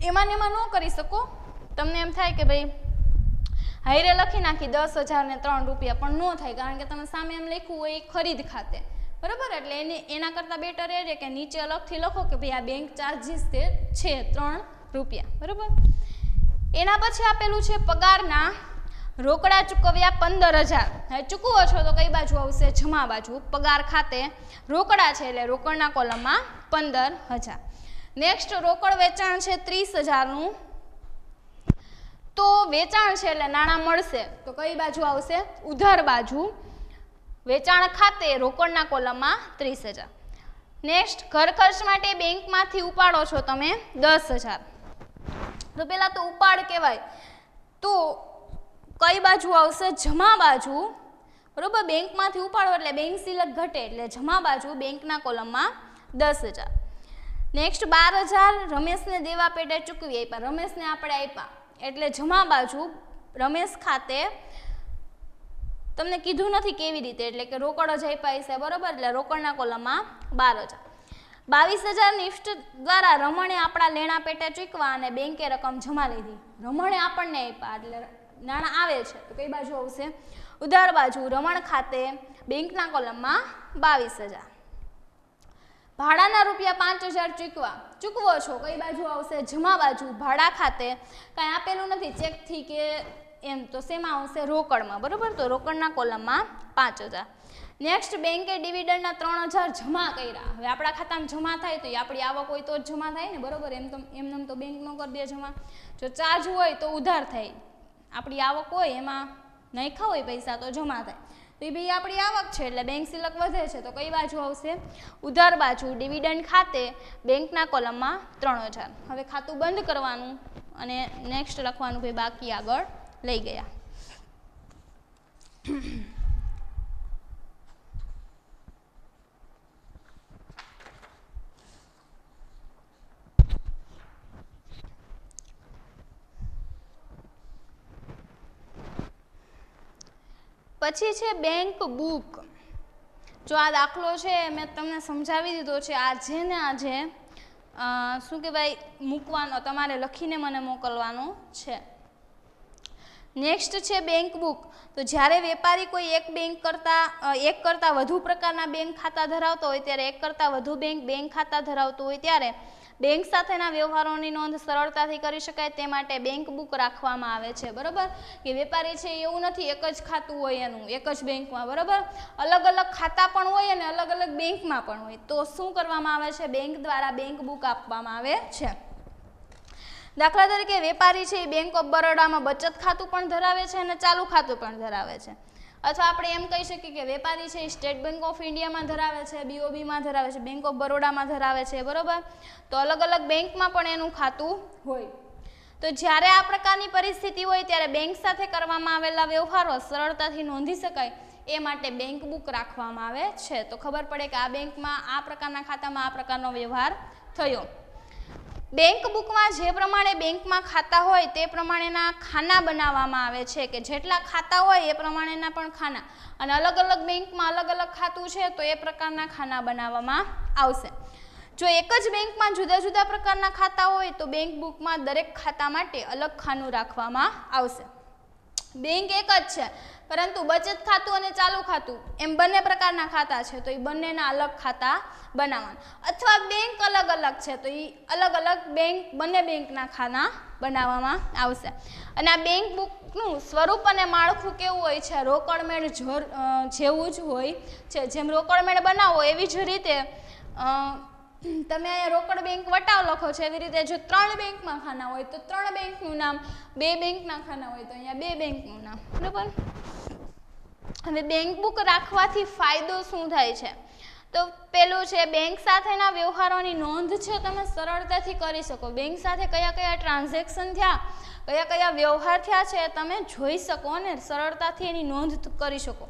એમાં ન કરી શકો, તમને એમ થાય કે ભાઈ હાઈરે લખી નાખી 10,000 ને ₹3 પણ ન થાય કારણ કે તમે સામે એમ લખ્યું હોય ખરીદ ખાતે, બરાબર. એટલે એના કરતાં બેટર એ છે કે નીચે અલગથી લખો કે ભાઈ આ બેંક ચાર્જીસ તે છે ₹3, બરાબર. એના પછી આપેલું છે પગારના રોકડા ચૂકવ્યા 15,000. હવે ચૂકવો છો તો કઈ બાજુ આવશે? જમા બાજુ. પગાર ખાતે રોકડા છે એટલે રોકડના કોલમમાં 15,000. નેક્સ્ટ રોકડ વેચાણ છે 30,000નું તો વેચાણ છે એટલે નાણાં મળશે તો કઈ બાજુ આવશે? ઉધાર બાજુ. વેચાણ ખાતે રોકડના કોલમમાં 30,000. નેક્સ્ટ ઘર ખર્ચ માટે બેંકમાંથી ઉપાડો છો તમે 10,000. તો પહેલાં તો ઉપાડ કહેવાય તો કઈ બાજુ આવશે? જમા બાજુ, બરાબર. બેંકમાંથી ઉપાડો એટલે બેંક સિલક ઘટે એટલે જમા બાજુ બેંકના કોલમમાં 10,000. નેક્સ્ટ 12,000 રમેશને દેવા પેટે ચૂકવી આપ્યા, રમેશને આપણે આપ્યા એટલે જમા બાજુ રમેશ ખાતે. તમને કીધું નથી કેવી રીતે, એટલે કે રોકડ જ આપ્યા છે, બરાબર. એટલે રોકડના કોલમમાં 12,000. 22,000 નિફ્ટ દ્વારા રમણે આપણા લેણા પેટે ચૂકવા અને બેંકે રકમ જમા લીધી. રમણે આપણને આપ્યા એટલે નાણાં આવે છે તો કઈ બાજુ આવશે? ઉધાર બાજુ. રમણ ખાતે બેંકના કોલમમાં 22,000. ભાડાના ₹5,000 ચૂકવો છો કઈ બાજુ આવશે? જમા બાજુ. ભાડા ખાતે કાંઈ આપેલું નથી ચેકથી કે એમ તો શેમાં આવશે? રોકડમાં, બરાબર. તો રોકડના કોલમમાં 5,000. નેક્સ્ટ બેંકે ડિવિડન્ડના 3,000 જમા કર્યા. હવે આપણા ખાતામાં જમા થાય તો એ આપણી આવક હોય તો જ જમા થાય ને, બરાબર. એમ તો બેંક ન કરી દે જમા. જો ચાર્જ હોય તો ઉધાર થાય, આપણી આવક હોય એમાં નાખ્યા હોય પૈસા તો જમા થાય. તો એ ભાઈ આપણી આવક છે એટલે બેંક સિલક વધે છે તો કઈ બાજુ આવશે? ઉધાર બાજુ. ડિવિડન્ડ ખાતે બેંકના કોલમમાં 3,000. હવે ખાતું બંધ કરવાનું અને નેક્સ્ટ લખવાનું ભાઈ બાકી આગળ લઈ ગયા. પછી છે બેંક બુક. જો આ દાખલો છે મેં તમને સમજાવી દીધો છે. આજે ને આજે શું કહેવાય મૂકવાનો, તમારે લખીને મને મોકલવાનો છે. નેક્સ્ટ છે બેંક બુક. તો જ્યારે વેપારી કોઈ એક કરતાં વધુ પ્રકારના બેંક ખાતા ધરાવતો હોય ત્યારે એક કરતાં વધુ બેંક ખાતા ધરાવતો હોય ત્યારે બેંક સાથેના વ્યવહારોની નોંધ સરળતાથી કરી શકાય તે માટે બેંક બુક રાખવામાં આવે છે, બરાબર. કે વેપારી છે એવું નથી એક જ ખાતું હોય એનું એક જ બેંકમાં, બરાબર. અલગ અલગ ખાતા પણ હોય અને અલગ અલગ બેંકમાં પણ હોય તો શું કરવામાં આવે છે? બેંક દ્વારા બેંક બુક આપવામાં આવે છે. દાખલા તરીકે વેપારી છે એ બેંક ઓફ બરોડામાં બચત ખાતું પણ ધરાવે છે અને ચાલુ ખાતું પણ ધરાવે છે. અથવા આપણે એમ કહી શકીએ કે વેપારી છે એ સ્ટેટ બેંક ઓફ ઇન્ડિયામાં ધરાવે છે, BOBમાં ધરાવે છે, બેંક ઓફ બરોડામાં ધરાવે છે, બરોબર. તો અલગ અલગ બેંકમાં પણ એનું ખાતું હોય. તો જ્યારે આ પ્રકારની પરિસ્થિતિ હોય ત્યારે બેંક સાથે કરવામાં આવેલા વ્યવહારો સરળતાથી નોંધી શકાય એ માટે બેંક બુક રાખવામાં આવે છે. તો ખબર પડે કે આ બેંકમાં આ પ્રકારના ખાતામાં આ પ્રકારનો વ્યવહાર થયો. બેંક બુકમાં જે પ્રમાણે બેંકમાં ખાતા હોય તે પ્રમાણેના ખાના બનાવવામાં આવે છે કે જેટલા ખાતા હોય એ પ્રમાણેના પણ ખાના, અને અલગ અલગ બેંકમાં અલગ અલગ ખાતું છે તો એ પ્રકારના ખાના બનાવવામાં આવશે. જો એક જ બેંકમાં જુદા જુદા પ્રકારના ખાતા હોય તો બેંક બુકમાં દરેક ખાતા માટે અલગ ખાનું રાખવામાં આવશે. બેંક એક જ છે પરંતુ બચત ખાતું અને ચાલુ ખાતું એમ બંને પ્રકારના ખાતા છે તો એ બંનેના અલગ ખાતા બનાવવાના, અથવા બેંક અલગ અલગ છે તો એ અલગ અલગ બંને બેંકના ખાના બનાવવામાં આવશે. અને આ બેંક બુકનું સ્વરૂપ અને માળખું કેવું હોય છે? રોકડમેળ જેવું જ હોય છે. જેમ રોકડમેળ બનાવો એવી જ રીતે તમે અહીંયા રોકડ બેંક વટાવ લખો છો એવી રીતે જો 3 બેંકમાં ખાના હોય તો 3 બેંકનું નામ, 2 બેંકના ખાના હોય તો અહીંયા 2 બેંકનું નામ, બરાબર. હવે બેંક બુક રાખવાથી ફાયદો શું થાય છે? તો પેલું છે બેંક સાથેના વ્યવહારોની નોંધ છે તમે સરળતાથી કરી શકો. બેંક સાથે કયા કયા ટ્રાન્ઝેક્શન થયા, કયા કયા વ્યવહાર થયા છે તમે જોઈ શકો અને સરળતાથી એની નોંધ કરી શકો.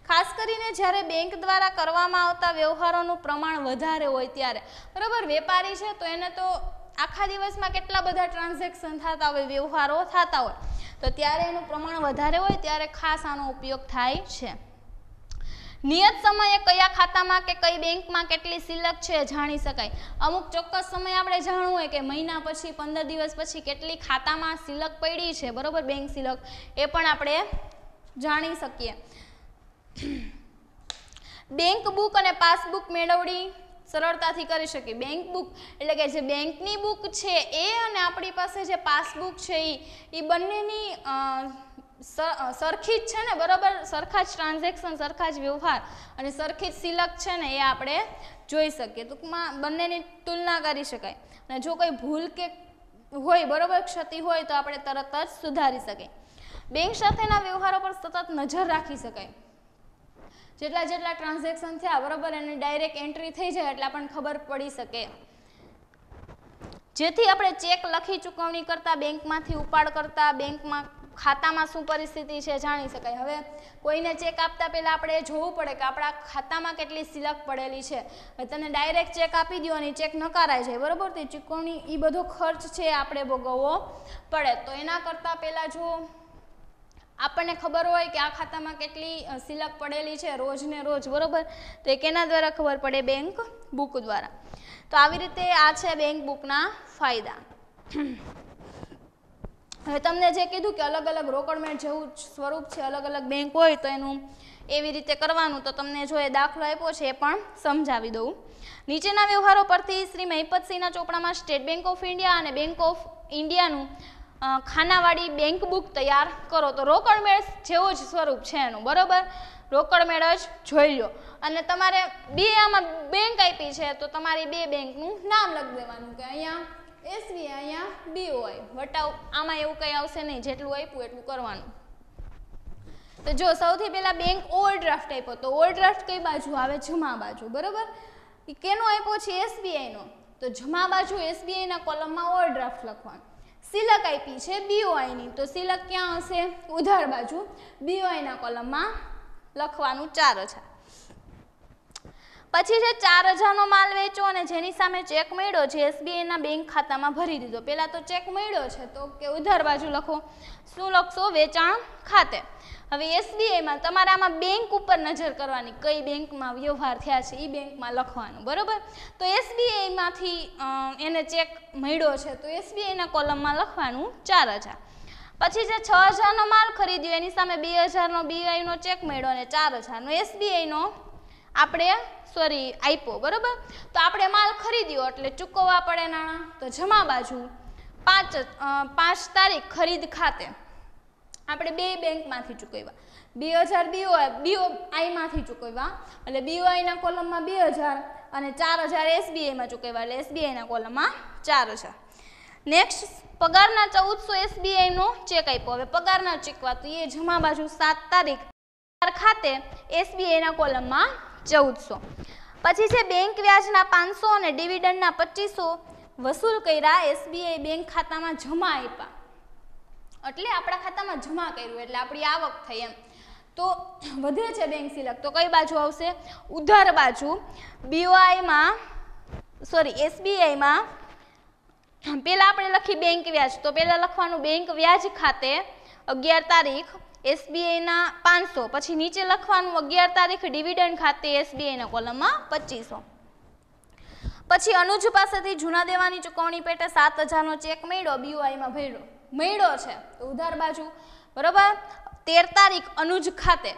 ખાસ કરીને જ્યારે બેંક દ્વારા કરવામાં આવતા વ્યવહારોનું પ્રમાણ વધારે હોય ત્યારે, બરાબર. વેપારી છે તો એને તો આખા દિવસમાં કેટલા બધા ટ્રાન્ઝેક્શન થતા હોય, વ્યવહારો થતા હોય, તો ત્યારે એનું પ્રમાણ વધારે હોય ત્યારે ખાસ આનો ઉપયોગ થાય છે. નિયત સમયે કયા ખાતામાં કે કઈ બેંકમાં કેટલી સિલક છે જાણી શકાય. અમુક ચોક્કસ સમય આપણે જાણવું હોય કે મહિના પછી 15 દિવસ પછી કેટલી ખાતામાં સિલક પડી છે, બરાબર, બેંક સિલક, એ પણ આપણે જાણી શકીએ. બેંક બુક અને પાસબુક મેળવણી સરળતાથી કરી શકીએ. બેંક બુક એટલે કે જે બેંકની બુક છે એ અને આપણી પાસે જે પાસબુક છે એ બંનેની સરખી જ છે ને, બરાબર. સરખા જ ટ્રાન્ઝેક્શન, સરખા જ વ્યવહાર અને સરખી જ સિલક છે ને એ આપણે જોઈ શકીએ. ટૂંકમાં બંનેની તુલના કરી શકાય અને જો કોઈ ભૂલ કે હોય, બરાબર, ક્ષતિ હોય તો આપણે તરત જ સુધારી શકીએ. બેંક સાથેના વ્યવહારો પર સતત નજર રાખી શકાય. જેટલા જેટલા ટ્રાન્ઝેક્શન થયા, બરાબર, એની ડાયરેક્ટ એન્ટ્રી થઈ જાય એટલે આપણને ખબર પડી શકે. જેથી આપણે ચેક લખી ચૂકવણી કરતા, બેંકમાંથી ઉપાડ કરતા, બેંકમાં ખાતામાં શું પરિસ્થિતિ છે જાણી શકાય. હવે કોઈને ચેક આપતા પહેલાં આપણે એ જોવું પડે કે આપણા ખાતામાં કેટલી સિલક પડેલી છે. હવે તમે ડાયરેક્ટ ચેક આપી દો અને ચેક નકારાઈ જાય, બરાબર, તો ચૂકવણી એ બધો ખર્ચ છે આપણે ભોગવવો પડે. તો એના કરતાં પહેલાં જો આપણને ખબર હોય કે આ ખાતામાં કેટલી સિલક પડેલી છે રોજ ને રોજ, બરાબર, તો એ કેના દ્વારા ખબર પડે? બેંક બુક દ્વારા. તો આવી રીતે આ છે બેંક બુકના ફાયદા. હવે તમને જે કીધું કે અલગ અલગ રોકડમેળ જેવું સ્વરૂપ છે, અલગ અલગ બેંક હોય તો એનું એવી રીતે કરવાનું, તો તમને જો એ દાખલો આપ્યો છે એ પણ સમજાવી દઉં. નીચેના વ્યવહારો પરથી શ્રી મહિપતસિંહના ચોપડામાં સ્ટેટ બેંક ઓફ ઇન્ડિયા અને બેંક ઓફ ઇન્ડિયાનું ખાનાવાળી બેંક બુક તૈયાર કરો. તો રોકડમેળ જેવું જ સ્વરૂપ છે એનું, બરાબર, રોકડમેળ જ જોઈ લો. અને તમારે આમાં બેંક આપી છે તો તમારી 2 બેંકનું નામ લખી દેવાનું કે અહીંયા એસબીઆઈ, અહીંયા બીઓઆઈ. વટાવ આમાં એવું કંઈ આવશે નહીં, જેટલું આપ્યું એટલું કરવાનું. તો જો સૌથી પહેલાં બેંક ઓવરડ્રાફ્ટ આપ્યો તો ઓવરડ્રાફ્ટ કઈ બાજુ આવે? જમા બાજુ, બરાબર. એ કેનો આપ્યો છે? એસબીઆઈનો. તો જમા બાજુ એસબીઆઈના કોલમમાં ઓવરડ્રાફ્ટ લખવાનું. સિલક આપી છે બીઓઆઈની તો સિલક ક્યાં હશે? ઉધાર બાજુ બીઓઆઈના કોલમમાં લખવાનું 4000. પછી જે 4000નો માલ વેચો અને જેની સામે ચેક મળ્યો છે એસબીઆઈના બેંક ખાતામાં ભરી દીધો. પહેલાં તો ચેક મળ્યો છે તો કે ઉધાર બાજુ લખો. શું લખશો? વેચાણ ખાતે. હવે એસબીઆઈમાં તમારે આમાં બેંક ઉપર નજર કરવાની, કઈ બેંકમાં વ્યવહાર થયા છે એ બેંકમાં લખવાનું, બરાબર. તો એસબીઆઈમાંથી એને ચેક મળ્યો છે તો એસબીઆઈના કોલમમાં લખવાનું 4000. પછી જે 6000નો માલ ખરીદ્યો એની સામે 2000નો બીઆઈનો ચેક મળ્યો અને 4000નો એસબીઆઈનો આપણે આપ્યો, બરાબર. તો આપણે માલ ખરીદ્યો એટલે ચૂકવવા પડે નાણાં. તો જમા બાજુ 5 તારીખ ખરીદ ખાતે આપણે 2 બેંકમાંથી ચૂકવ્યા. 2000 બીઓઆઈમાંથી ચૂકવ્યા એટલે બીઓઆઈના કોલમમાં 2000 અને 4000 એસબીઆઈમાં ચૂકવ્યા એટલે એસબીઆઈના કોલમમાં 4000. નેક્સ્ટ પગારના 1400 એસબીઆઈનો ચેક આપ્યો. હવે પગારના ચૂકવા તો એ જમા બાજુ 7 તારીખ ખાતે એસબીઆઈના કોલમમાં 1400. પછી છે બેંક વ્યાજના 500 અને ડિવિડન્ડના 2500 વસૂલ કર્યા એસબીઆઈ બેંક ખાતામાં જમા આપ્યા એટલે આપણા ખાતામાં જમા કર્યું એટલે આપણી આવક થઈ એમ. તો વધે છે બેંક સિલક, તો કઈ બાજુ આવશે? ઉધાર બાજુ. બીઓઆઈમાં એસબીઆઈમાં પેલા આપણે લખી બેંક વ્યાજ, તો પેલા લખવાનું બેંક વ્યાજ ખાતે 11 તારીખ એસબીઆઈના 500, પછી નીચે લખવાનું 11 તારીખ ડિવિડન્ડ ખાતે એસબીઆઈના કોલમમાં 2500. પછી અનુજ પાસેથી જૂના દેવાની ચૂકવણી પેટે 7000નો ચેક મળ્યો, બીઓઆઈમાં મળ્યો છે, તો ઉધાર બાજુ બરોબર. 13 તારીખ અનુજ ખાતે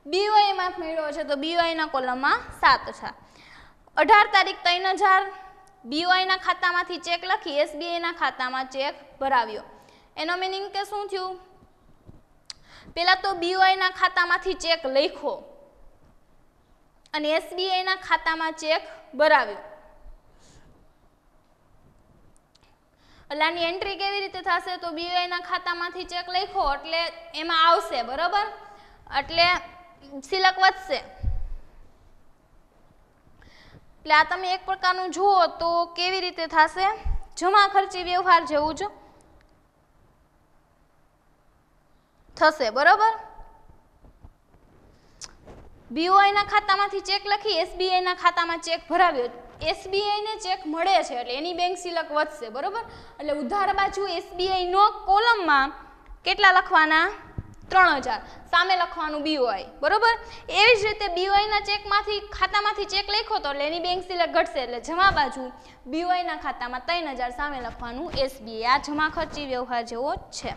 બીઓઆઈમાં મળ્યો છે, તો બીઓઆઈના કોલમમાં 7 છે. 18 તારીખ 3000 બીઓઆઈના ખાતામાંથી ચેક લખી એસબીઆઈના ખાતામાં ચેક ભરાવ્યો. એનો મિનિંગ કે શું થયું? પેલા તો બીઓઆઈના ખાતામાંથી ચેક લખ્યો અને એસબીઆઈના ખાતામાં ચેક ભરાવ્યો. એટલે આની એન્ટ્રી કેવી રીતે થશે? તો બીઓઆઈના ખાતામાંથી ચેક લખ્યો એટલે એમાં આવશે બરોબર, એટલે સિલક વધશે. એટલે આ તમે એક પ્રકારનું જુઓ તો કેવી રીતે થશે? જમા ખર્ચી વ્યવહાર જેવું જ થશે બરોબર. બીઓઆઈના ખાતામાંથી ચેક લખી એસબીઆઈના ખાતામાં ચેક ભરાવ્યો, એસબીઆઈને ચેક મળે છે એટલે એની બેંક સિલક વધશે બરોબર. એટલે ઉધાર બાજુ એસબીઆઈનો કોલમમાં કેટલા લખવાના? 3000, સામે લખવાનું બીઓઆઈ બરોબર. એવી જ રીતે બીઓઆઈના ચેકમાંથી ખાતામાંથી ચેક લખ્યો તો એટલે એની બેંક સિલક ઘટશે, એટલે જમા બાજુ બીઓઆઈના ખાતામાં 3000, સામે લખવાનું એસબીઆઈ. આ જમા ખર્ચી વ્યવહાર જેવો છે.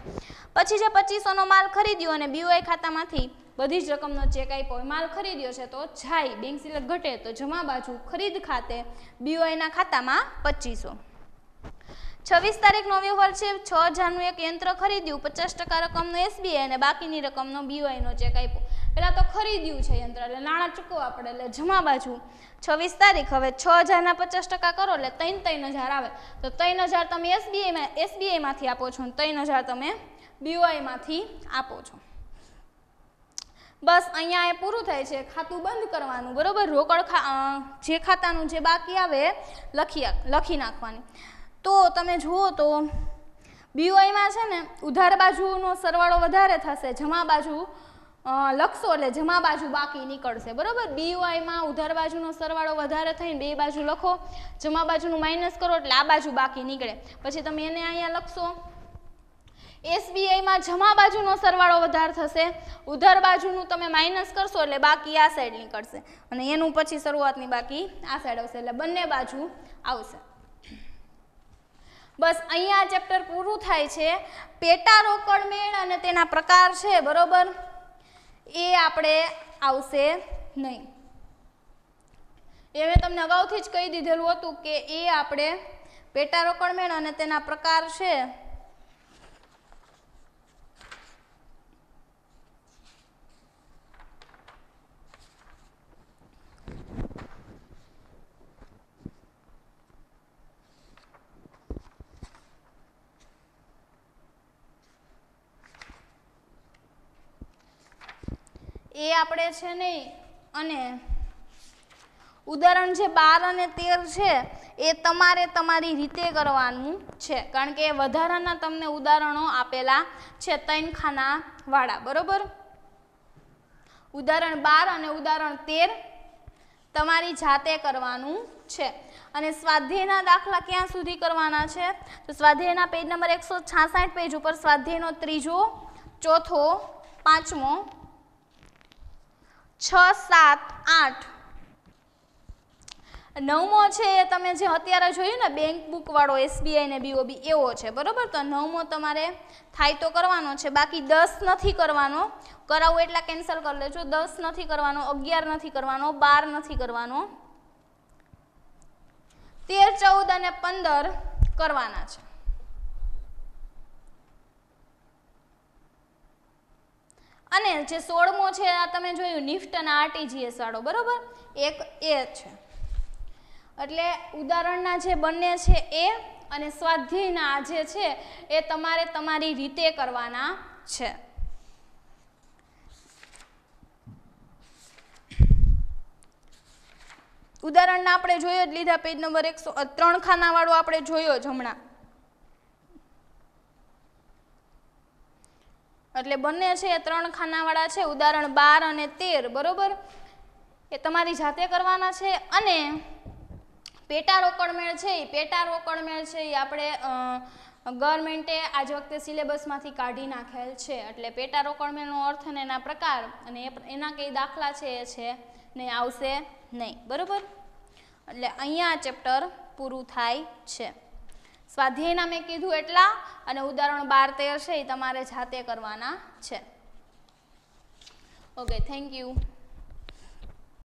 પછી જે 2500નો માલ ખરીદ્યો અને બીઓઆઈ ખાતામાંથી બધી જ રકમનો ચેક આપ્યો, માલ ખરીદ્યો છે તો જાય બેંક સિલક ઘટે, તો જમા બાજુ ખરીદ ખાતે બીઓઆઈના ખાતામાં 2500. 26 તારીખનો વ્યવહાર છે. 6000નું એક યંત્ર ખરીદ્યું, 50% રકમનો એસબીઆઈ અને બાકીની રકમનો બીઓઆઈનો ચેક આપ્યો. પેલા તો ખરીદ્યું છે યંત્ર એટલે નાણાં ચૂકવવા પડે, એટલે જમા બાજુ 26 તારીખ. હવે 6000ના 50% કરો એટલે 3000 આવે, તો 3000 તમે એસબીઆઈમાંથી આપો છો અને 3000 તમે બીઓઆઈમાંથી આપો છો. બસ અહીંયા એ પૂરું થાય છે. ખાતું બંધ કરવાનું બરોબર. રોકડ જે ખાતાનું જે બાકી આવે લખી નાખવાની. તો તમે જુઓ તો બીઓઆઈમાં છે ને ઉધાર બાજુનો સરવાળો વધારે થશે, જમા બાજુ લખશો એટલે જમા બાજુ બાકી નીકળશે બરોબર. બીઓઆઈમાં ઉધાર બાજુનો સરવાળો વધારે થઈને બે બાજુ લખો, જમા બાજુનું માઇનસ કરો એટલે આ બાજુ બાકી નીકળે. પછી તમે એને અહીંયા લખશો. એસબીઆઈમાં જમા બાજુનો સરવાળો વધારે થશે, ઉધાર બાજુનું તમે માઇનસ કરશો એટલે બાકી આ સાઈડ નીકળશે અને એનું પછી શરૂઆતની બાકી આ સાઈડ આવશે, એટલે બંને બાજુ આવશે. બસ અહીંયા ચેપ્ટર પૂરું થાય છે. પેટા રોકડ મેળ અને તેના પ્રકાર છે બરોબર, એ આપણે આવશે નહીં. એ મેં તમને અગાઉથી જ કહી દીધેલું હતું કે એ આપણે પેટા રોકડ મેળ અને તેના પ્રકાર છે એ આપણે છે નહીં. અને ઉદાહરણ જે 12 અને 13 છે એ તમારે તમારી રીતે કરવાનું છે, કારણ કે વધારાના તમને ઉદાહરણો આપેલા છે 3 ખાના વાળા બરોબર. ઉદાહરણ 12 અને ઉદાહરણ 13 તમારી જાતે કરવાનું છે. અને સ્વાધ્યાયના દાખલા ક્યાં સુધી કરવાના છે? તો સ્વાધ્યાયના પેજ નંબર 166 પેજ ઉપર સ્વાધ્યાયનો 3જો, 4થો, 5મો, 6, 7, 8, 9મો છે એ તમે જે અત્યારે જોયું ને બેંક બુક વાળો એસબીઆઈ ને બીઓબી એવો છે બરોબર. તો 9મો તમારે થાય તો કરવાનો છે, બાકી 10 નથી કરવાનો. કરાવું એટલા કેન્સલ કરી લેજો. 10 નથી કરવાનો, 11 નથી કરવાનો, 12 નથી કરવાનો, 13, 14 અને 15 કરવાના છે. અને જે 16મો છે આ તમે જોયું નિફ્ટ અને આરટીજીએસ વાળો બરોબર, એક એ છે. એટલે ઉદાહરણના જે બંને છે એ અને સ્વાધ્યાયના આ જે છે એ તમારે તમારી રીતે કરવાના છે. ઉદાહરણના આપણે જોયો જ લીધા, પેજ નંબર 103 ખાના વાળો આપણે જોયો જ હમણાં. એટલે બંને છે એ 3 ખાનાવાળા છે, ઉદાહરણ 12 અને 13, બરોબર, એ તમારી જાતે કરવાના છે. અને પેટા રોકડમેળ છે એ આપણે ગવર્મેન્ટે આજ વખતે સિલેબસમાંથી કાઢી નાખેલ છે. એટલે પેટા રોકડમેળનો અર્થ અને એના પ્રકાર અને એના કઈ દાખલા છે એ છે નહીં, આવશે નહીં, બરોબર. એટલે અહીંયા આ ચેપ્ટર પૂરું થાય છે. સ્વાધ્યાયના મેં કીધું એટલા અને ઉદાહરણ 12, 13 છે એ તમારે જાતે કરવાના છે. Okay, thank you.